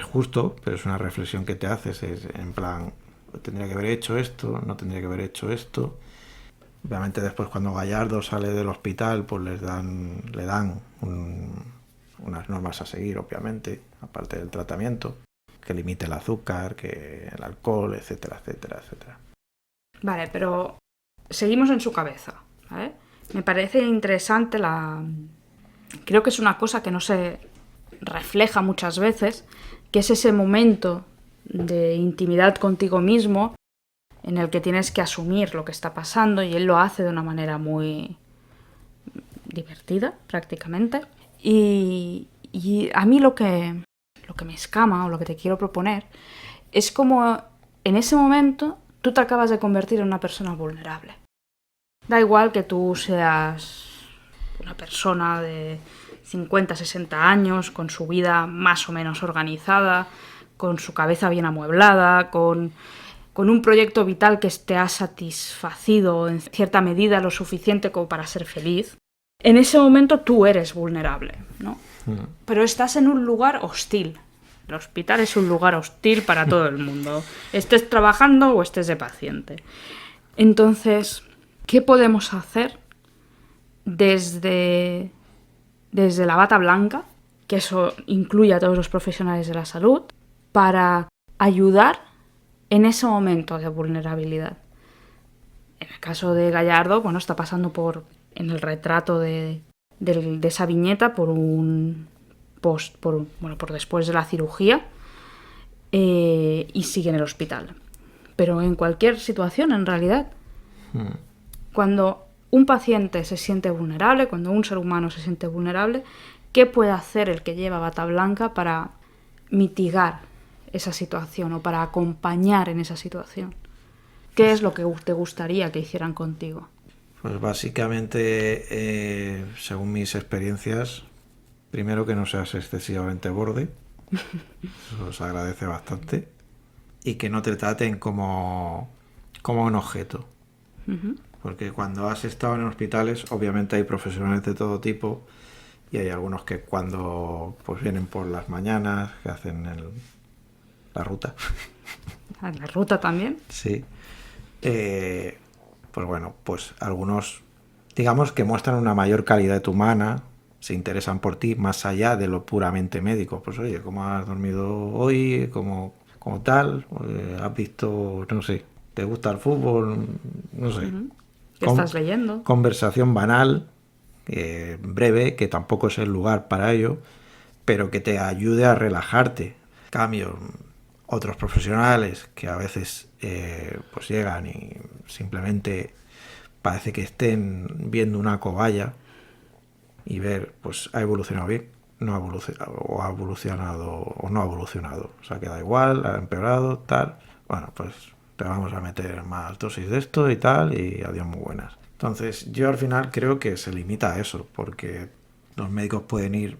justo, pero es una reflexión que te haces, es en plan, tendría que haber hecho esto, no tendría que haber hecho esto. Obviamente después cuando Gallardo sale del hospital, pues le dan unas normas a seguir, obviamente, aparte del tratamiento, que limite el azúcar, que el alcohol, etcétera, etcétera, etcétera.
Vale, pero seguimos en su cabeza, ¿vale? Me parece interesante creo que es una cosa que no se refleja muchas veces, que es ese momento de intimidad contigo mismo en el que tienes que asumir lo que está pasando, y él lo hace de una manera muy divertida, prácticamente. Y a mí lo que me escama, o lo que te quiero proponer, es como en ese momento tú te acabas de convertir en una persona vulnerable. Da igual que tú seas una persona de 50, 60 años, con su vida más o menos organizada, con su cabeza bien amueblada, con un proyecto vital que te ha satisfacido en cierta medida lo suficiente como para ser feliz. En ese momento tú eres vulnerable, ¿no? Pero estás en un lugar hostil. El hospital es un lugar hostil para todo el mundo, estés trabajando o estés de paciente. Entonces, ¿qué podemos hacer desde la bata blanca, que eso incluye a todos los profesionales de la salud, para ayudar en ese momento de vulnerabilidad? En el caso de Gallardo, bueno, está pasando en el retrato de esa viñeta por después de la cirugía, y sigue en el hospital. Pero en cualquier situación, en realidad, cuando un paciente se siente vulnerable, cuando un ser humano se siente vulnerable, ¿qué puede hacer el que lleva bata blanca para mitigar esa situación o para acompañar en esa situación? ¿Qué es lo que te gustaría que hicieran contigo?
Pues básicamente, según mis experiencias, primero que no seas excesivamente borde, eso se agradece bastante, y que no te traten como un objeto. Porque cuando has estado en hospitales, obviamente hay profesionales de todo tipo, y hay algunos que cuando pues vienen por las mañanas, que hacen la ruta.
¿La ruta también?
Sí. Pues bueno, pues algunos, digamos que muestran una mayor calidad humana, se interesan por ti más allá de lo puramente médico. Pues oye, ¿cómo has dormido hoy? ¿Cómo tal? ¿Has visto, no sé, te gusta el fútbol? No sé.
¿Qué estás leyendo?
Conversación banal, breve, que tampoco es el lugar para ello, pero que te ayude a relajarte. En cambio, otros profesionales que a veces pues llegan y simplemente parece que estén viendo una cobaya y ver, pues ha evolucionado bien, no ha evolucionado, o ha evolucionado o no ha evolucionado. O sea, queda igual, ha empeorado, tal. Bueno, pues te vamos a meter más dosis de esto y tal, y adiós muy buenas. Entonces, yo al final creo que se limita a eso, porque los médicos pueden ir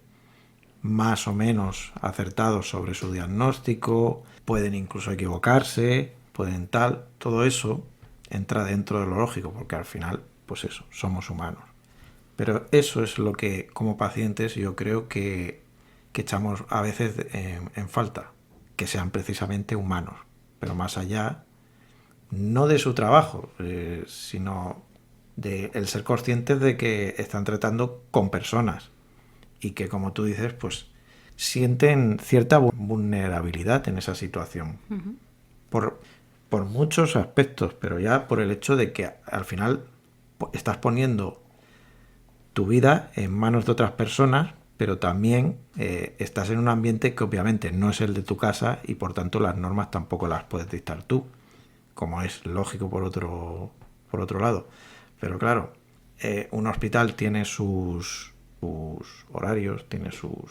más o menos acertados sobre su diagnóstico, pueden incluso equivocarse, pueden tal, todo eso entra dentro de lo lógico, porque al final, pues eso, somos humanos. Pero eso es lo que, como pacientes, yo creo que echamos a veces en falta, que sean precisamente humanos, pero más allá, no de su trabajo, sino de el ser conscientes de que están tratando con personas y que, como tú dices, pues sienten cierta vulnerabilidad en esa situación.
Uh-huh.
Por muchos aspectos, pero ya por el hecho de que al final estás poniendo tu vida en manos de otras personas, pero también estás en un ambiente que obviamente no es el de tu casa y por tanto las normas tampoco las puedes dictar tú, como es lógico por otro lado. Pero claro, un hospital tiene sus horarios, tiene sus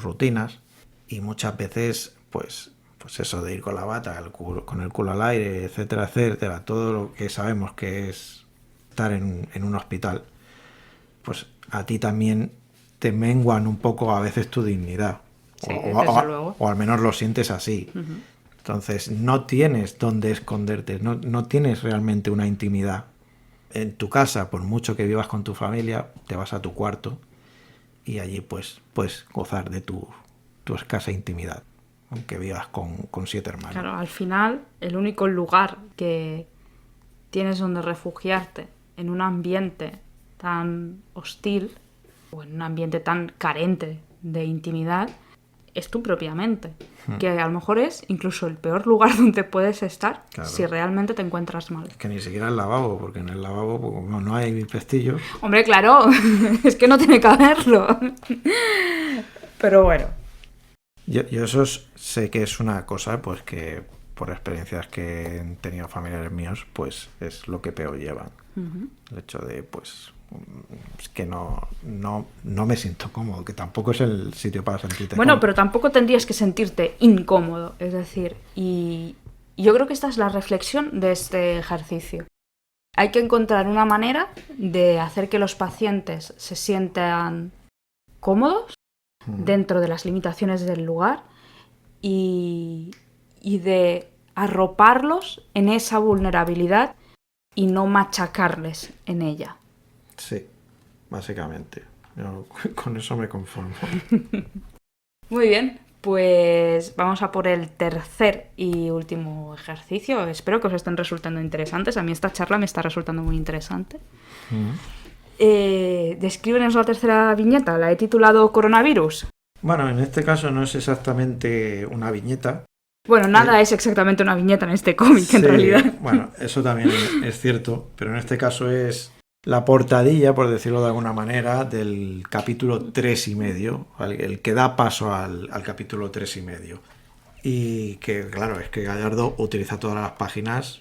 rutinas, y muchas veces pues eso de ir con la bata, con el culo al aire, etcétera, etcétera, todo lo que sabemos que es estar en un hospital, pues a ti también te menguan un poco a veces tu dignidad.
Sí, desde luego.
O al menos lo sientes así.
Uh-huh.
Entonces no tienes dónde esconderte, no tienes realmente una intimidad. En tu casa, por mucho que vivas con tu familia, te vas a tu cuarto y allí pues puedes gozar de tu escasa intimidad, aunque vivas con 7 hermanos.
Claro, al final el único lugar que tienes donde refugiarte en un ambiente tan hostil o en un ambiente tan carente de intimidad es tu propia mente, que a lo mejor es incluso el peor lugar donde puedes estar, claro, si realmente te encuentras mal.
Es que ni siquiera el lavabo, porque en el lavabo como no hay pestillos.
Hombre, claro, es que no tiene que haberlo. Pero bueno.
Yo eso sé que es una cosa pues que por experiencias que han tenido familiares míos, pues es lo que peor llevan. Uh-huh. El hecho de pues es que no me siento cómodo, que tampoco es el sitio para sentirte
bueno,
cómodo.
Pero tampoco tendrías que sentirte incómodo, es decir, y yo creo que esta es la reflexión de este ejercicio. Hay que encontrar una manera de hacer que los pacientes se sientan cómodos dentro de las limitaciones del lugar y de arroparlos en esa vulnerabilidad y no machacarles en ella.
Sí, básicamente. Yo con eso me conformo.
Muy bien, pues vamos a por el tercer y último ejercicio. Espero que os estén resultando interesantes. A mí esta charla me está resultando muy interesante. Descríbenos la tercera viñeta. La he titulado Coronavirus.
Bueno, en este caso no es exactamente una viñeta.
Bueno, nada es exactamente una viñeta en este cómic,
sí,
en realidad.
Bueno, eso también es cierto, pero en este caso es la portadilla, por decirlo de alguna manera, del capítulo 3,5, el que da paso al capítulo 3,5. Y que, claro, es que Gallardo utiliza todas las páginas,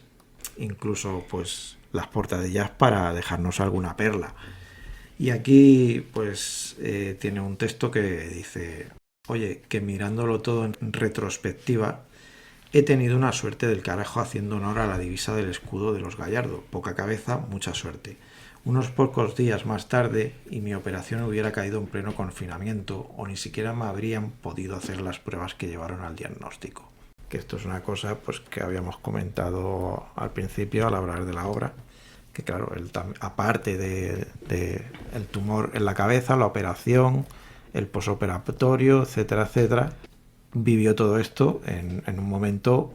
incluso pues las portadillas, para dejarnos alguna perla. Y aquí pues tiene un texto que dice: oye, que mirándolo todo en retrospectiva, he tenido una suerte del carajo haciendo honor a la divisa del escudo de los Gallardo. Poca cabeza, mucha suerte. Unos pocos días más tarde y mi operación hubiera caído en pleno confinamiento o ni siquiera me habrían podido hacer las pruebas que llevaron al diagnóstico. Que esto es una cosa pues que habíamos comentado al principio al hablar de la obra. Que claro, aparte de el tumor en la cabeza, la operación, el posoperatorio, etcétera, etcétera, vivió todo esto en un momento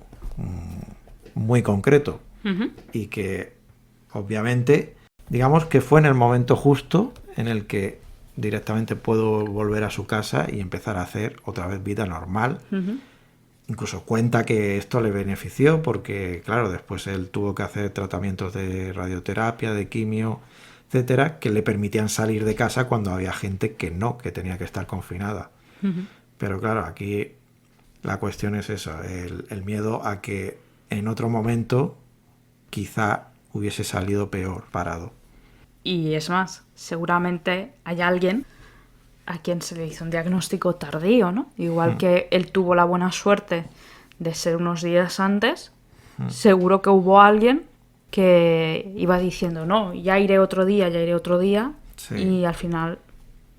muy concreto. Uh-huh. Y que obviamente, digamos que fue en el momento justo en el que directamente puedo volver a su casa y empezar a hacer otra vez vida normal. Uh-huh. Incluso cuenta que esto le benefició porque, claro, después él tuvo que hacer tratamientos de radioterapia, de quimio, etcétera, que le permitían salir de casa cuando había gente que tenía que estar confinada. Uh-huh. Pero claro, aquí la cuestión es eso, el miedo a que en otro momento quizá hubiese salido peor parado.
Y es más, seguramente hay alguien a quien se le hizo un diagnóstico tardío, ¿no? Igual que él tuvo la buena suerte de ser unos días antes, seguro que hubo alguien que iba diciendo, no, ya iré otro día,
Sí.
y al final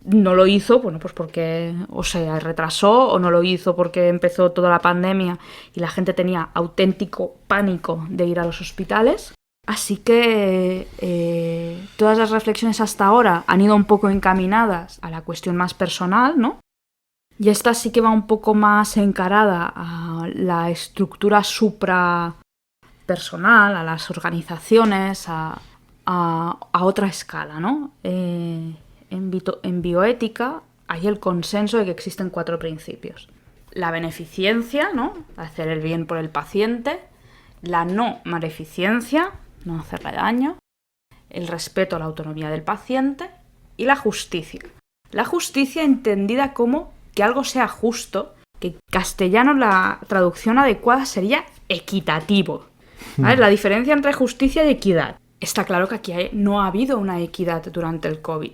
no lo hizo, bueno, pues porque o se retrasó o no lo hizo porque empezó toda la pandemia y la gente tenía auténtico pánico de ir a los hospitales. Así que todas las reflexiones hasta ahora han ido un poco encaminadas a la cuestión más personal, ¿no? Y esta sí que va un poco más encarada a la estructura suprapersonal, a las organizaciones, a otra escala, ¿no? En bioética hay el consenso de que existen 4 principios. La beneficencia, ¿no? Hacer el bien por el paciente. La no maleficencia, no hacerle daño. El respeto a la autonomía del paciente. Y la justicia. La justicia entendida como que algo sea justo, que en castellano la traducción adecuada sería equitativo. ¿Vale? La diferencia entre justicia y equidad. Está claro que aquí no ha habido una equidad durante el COVID.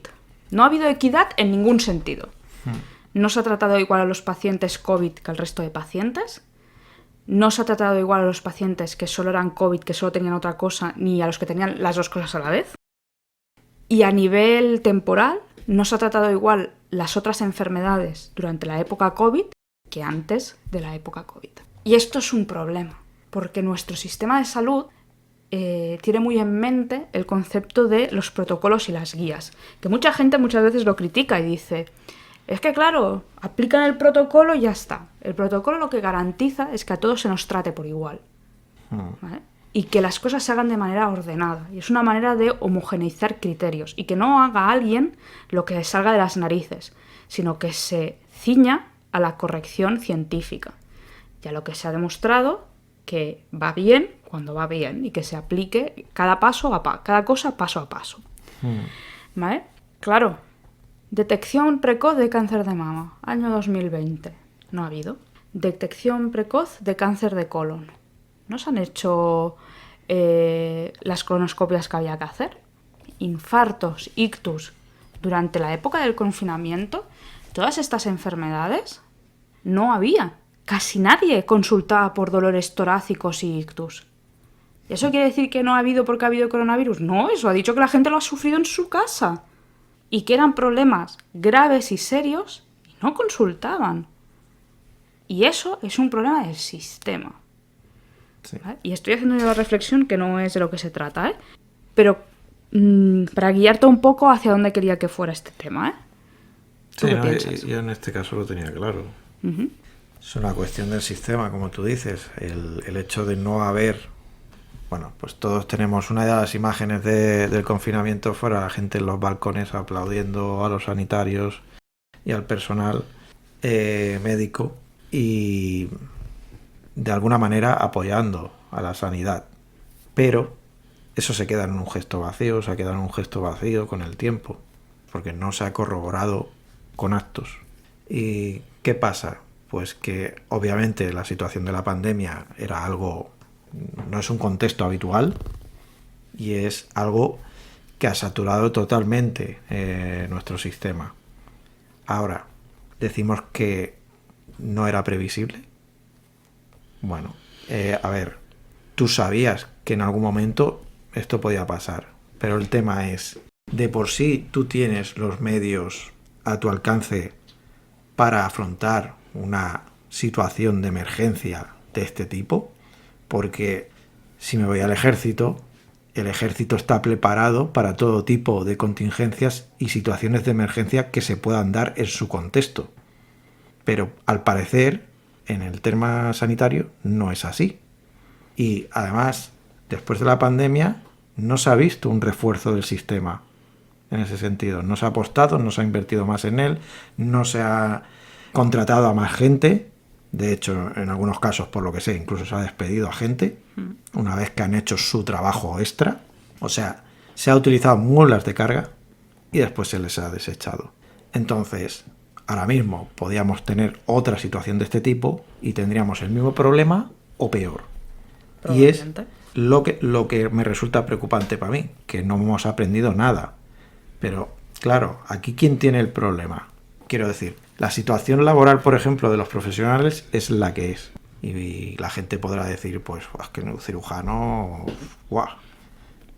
No ha habido equidad en ningún sentido. No se ha tratado igual a los pacientes COVID que al resto de pacientes. No se ha tratado igual a los pacientes que solo eran COVID, que solo tenían otra cosa, ni a los que tenían las dos cosas a la vez. Y a nivel temporal, no se ha tratado igual las otras enfermedades durante la época COVID que antes de la época COVID. Y esto es un problema, porque nuestro sistema de salud tiene muy en mente el concepto de los protocolos y las guías, que mucha gente muchas veces lo critica y dice, es que claro, aplican el protocolo y ya está. El protocolo lo que garantiza es que a todos se nos trate por igual, ¿vale? Y que las cosas se hagan de manera ordenada, y es una manera de homogeneizar criterios, y que no haga alguien lo que le salga de las narices, sino que se ciña a la corrección científica, y a lo que se ha demostrado que va bien cuando va bien y que se aplique cada cosa paso a paso. ¿Vale? Claro, detección precoz de cáncer de mama, año 2020, no ha habido. Detección precoz de cáncer de colon. ¿No se han hecho las colonoscopias que había que hacer? Infartos, ictus, durante la época del confinamiento, todas estas enfermedades no había. Casi nadie consultaba por dolores torácicos y ictus. ¿Eso quiere decir que no ha habido porque ha habido coronavirus? No, eso ha dicho que la gente lo ha sufrido en su casa. Y que eran problemas graves y serios y no consultaban. Y eso es un problema del sistema.
Sí.
¿Vale? Y estoy haciendo una reflexión que no es de lo que se trata, ¿eh? Pero para guiarte un poco hacia dónde quería que fuera este tema, ¿eh? ¿Tú qué piensas?
Yo en este caso lo tenía claro.
Uh-huh.
Es una cuestión del sistema, como tú dices. El hecho de no haber... Bueno, pues todos tenemos una de las imágenes del confinamiento fuera, la gente en los balcones aplaudiendo a los sanitarios y al personal médico y de alguna manera apoyando a la sanidad. Pero eso se queda en un gesto vacío, se ha quedado en un gesto vacío con el tiempo, porque no se ha corroborado con actos. ¿Y qué pasa? Pues que obviamente la situación de la pandemia era algo, no es un contexto habitual y es algo que ha saturado totalmente nuestro sistema. Ahora, decimos que no era previsible. Bueno, a ver, tú sabías que en algún momento esto podía pasar, pero el tema es, de por sí tú tienes los medios a tu alcance para afrontar una situación de emergencia de este tipo, porque si me voy al ejército, el ejército está preparado para todo tipo de contingencias y situaciones de emergencia que se puedan dar en su contexto. Pero al parecer, en el tema sanitario, no es así. Y además, después de la pandemia, no se ha visto un refuerzo del sistema en ese sentido. No se ha apostado, no se ha invertido más en él, no se ha contratado a más gente. De hecho, en algunos casos, por lo que sé, incluso se ha despedido a gente una vez que han hecho su trabajo extra. O sea, se ha utilizado mulas de carga y después se les ha desechado. Entonces, ahora mismo podríamos tener otra situación de este tipo y tendríamos el mismo problema o peor. Y es lo que me resulta preocupante para mí, que no hemos aprendido nada. Pero, claro, aquí ¿quién tiene el problema? quiero decir, la situación laboral, por ejemplo, de los profesionales es la que es. Y la gente podrá decir, pues, es que un cirujano, guau.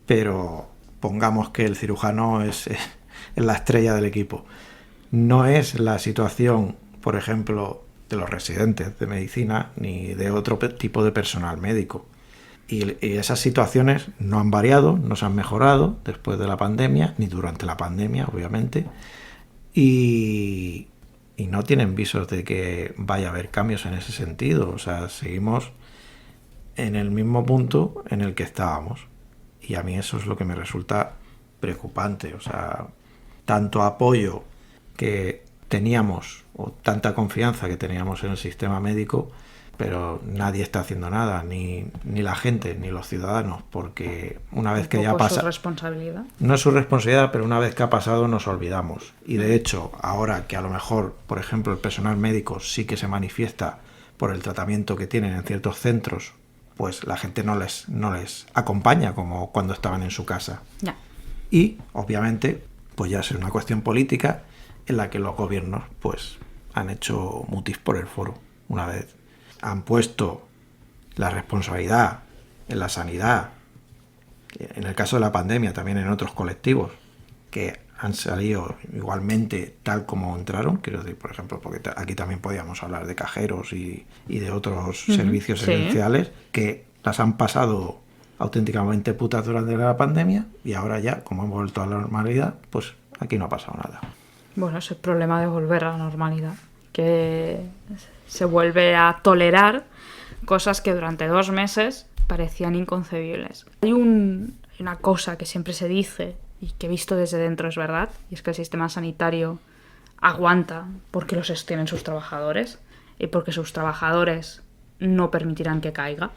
Pero pongamos que el cirujano es la estrella del equipo. No es la situación, por ejemplo, de los residentes de medicina ni de otro tipo de personal médico. Y esas situaciones no han variado, no se han mejorado después de la pandemia, ni durante la pandemia, obviamente. Y no tienen visos de que vaya a haber cambios en ese sentido. O sea, seguimos en el mismo punto en el que estábamos. Y a mí eso es lo que me resulta preocupante. O sea, tanto apoyo que teníamos o tanta confianza que teníamos en el sistema médico, pero nadie está haciendo nada, ni la gente, ni los ciudadanos, porque una vez que ya pasa...
¿Es su responsabilidad?
No es su responsabilidad, pero una vez que ha pasado nos olvidamos. Y de hecho, ahora que a lo mejor, por ejemplo, el personal médico sí que se manifiesta por el tratamiento que tienen en ciertos centros, pues la gente no les acompaña como cuando estaban en su casa.
Ya.
Y, obviamente, pues ya es una cuestión política en la que los gobiernos pues han hecho mutis por el foro. Una vez han puesto la responsabilidad en la sanidad, en el caso de la pandemia, también en otros colectivos que han salido igualmente tal como entraron, quiero decir, por ejemplo, porque aquí también podíamos hablar de cajeros y de otros servicios esenciales que las han pasado auténticamente putas durante la pandemia y ahora ya, como hemos vuelto a la normalidad, pues aquí no ha pasado nada.
Bueno, es el problema de volver a la normalidad, que se vuelve a tolerar cosas que durante 2 meses parecían inconcebibles. Hay una cosa que siempre se dice y que he visto desde dentro es verdad, y es que el sistema sanitario aguanta porque lo sostienen sus trabajadores y porque sus trabajadores no permitirán que caiga.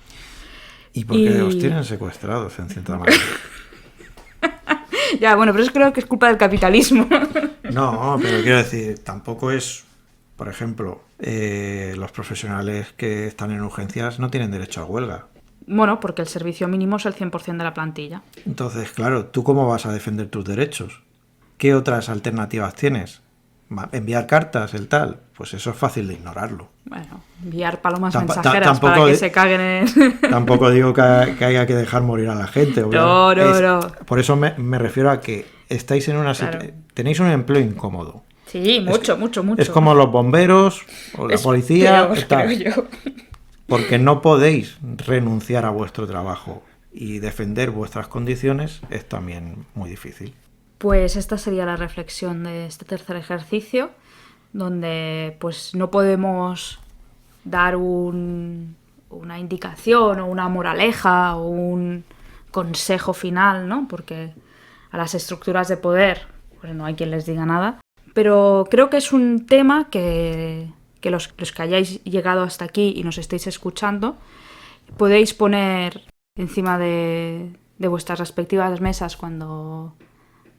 Y porque los tienen secuestrados, en cierta manera.
Ya, bueno, pero eso creo que es culpa del capitalismo.
No, pero quiero decir, tampoco es, por ejemplo, los profesionales que están en urgencias no tienen derecho a huelga.
Bueno, porque el servicio mínimo es el 100% de la plantilla.
Entonces, claro, ¿tú cómo vas a defender tus derechos? ¿Qué otras alternativas tienes? ¿Enviar cartas, el tal? Pues eso es fácil de ignorarlo.
Bueno, enviar palomas mensajeras para que se caguen en...
Tampoco digo que haya que dejar morir a la gente.
No.
Por eso me refiero a que estáis en una tenéis un empleo incómodo.
Sí, mucho.
Es como los bomberos o la policía.
Creo yo.
Porque no podéis renunciar a vuestro trabajo y defender vuestras condiciones es también muy difícil.
Pues esta sería la reflexión de este tercer ejercicio, donde pues no podemos dar una indicación o una moraleja o un consejo final, ¿no? Porque a las estructuras de poder pues no hay quien les diga nada. Pero creo que es un tema que los que hayáis llegado hasta aquí y nos estéis escuchando podéis poner encima de vuestras respectivas mesas cuando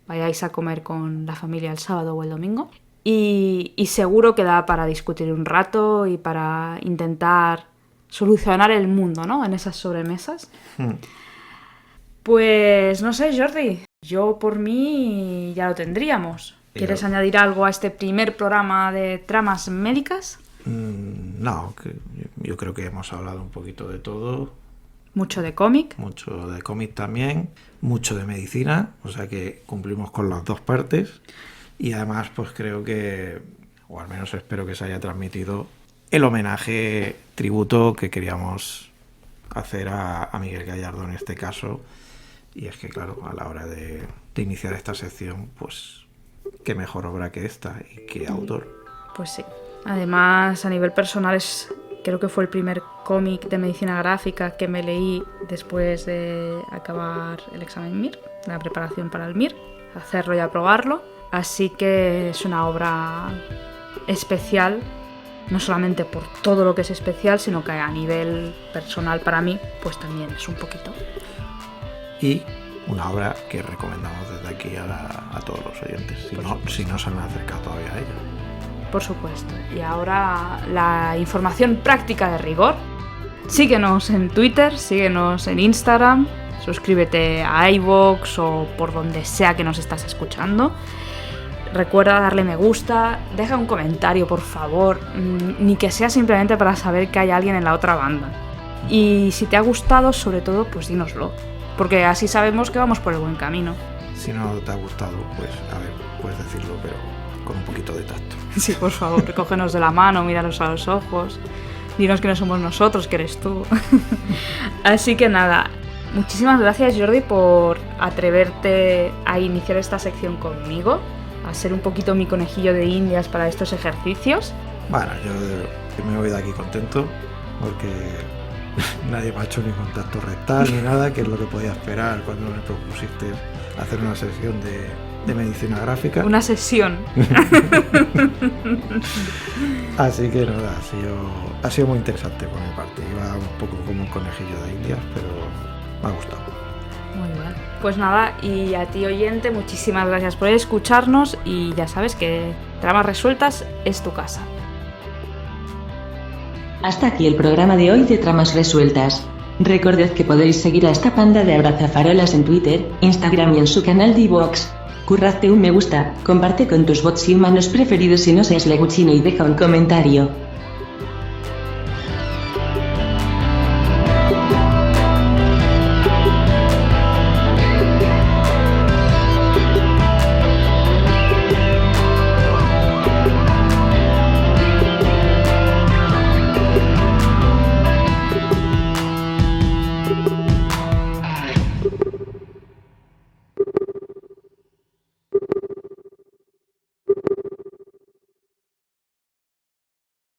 vayáis a comer con la familia el sábado o el domingo. Y seguro que da para discutir un rato y para intentar solucionar el mundo, ¿no? En esas sobremesas. Pues no sé, Jordi, yo por mí ya lo tendríamos. ¿Quieres añadir algo a este primer programa de tramas médicas?
No, yo creo que hemos hablado un poquito de todo.
Mucho de cómic.
Mucho de cómic también, mucho de medicina, o sea que cumplimos con las dos partes. Y además, pues creo que, o al menos espero que se haya transmitido el homenaje, tributo que queríamos hacer a Miguel Gallardo en este caso. Y es que, claro, a la hora de iniciar esta sección, pues qué mejor obra que esta y qué autor.
Pues sí. Además, a nivel personal, creo que fue el primer cómic de medicina gráfica que me leí después de acabar el examen MIR, la preparación para el MIR, hacerlo y aprobarlo. Así que es una obra especial, no solamente por todo lo que es especial, sino que a nivel personal para mí, pues también es un poquito.
Y una obra que recomendamos desde aquí a todos los oyentes, si no se han acercado todavía a ella.
Por supuesto. Y ahora la información práctica de rigor. Síguenos en Twitter, síguenos en Instagram, suscríbete a iVoox o por donde sea que nos estás escuchando. Recuerda darle me gusta, deja un comentario por favor, ni que sea simplemente para saber que hay alguien en la otra banda. Y si te ha gustado, sobre todo, pues dínoslo, porque así sabemos que vamos por el buen camino.
Si no te ha gustado, pues a ver, puedes decirlo, pero con un poquito de tacto.
Sí, por favor, recógenos de la mano, míranos a los ojos, dinos que no somos nosotros, que eres tú. Así que nada, muchísimas gracias Jordi por atreverte a iniciar esta sección conmigo, a ser un poquito mi conejillo de indias para estos ejercicios.
Bueno, yo me voy de aquí contento porque nadie me ha hecho ni contacto rectal ni nada, que es lo que podía esperar cuando me propusiste hacer una sesión de medicina gráfica.
Una sesión.
Así que nada, ha sido muy interesante por mi parte. Iba un poco como un conejillo de indias, pero me ha gustado.
Muy bien. Pues nada, y a ti oyente, muchísimas gracias por escucharnos y ya sabes que Tramas Resueltas es tu casa.
Hasta aquí el programa de hoy de Tramas Resueltas. Recordad que podéis seguir a esta panda de abrazafarolas en Twitter, Instagram y en su canal de iVoox. Curradte un me gusta, comparte con tus bots y humanos preferidos si no seas leguchino y deja un comentario.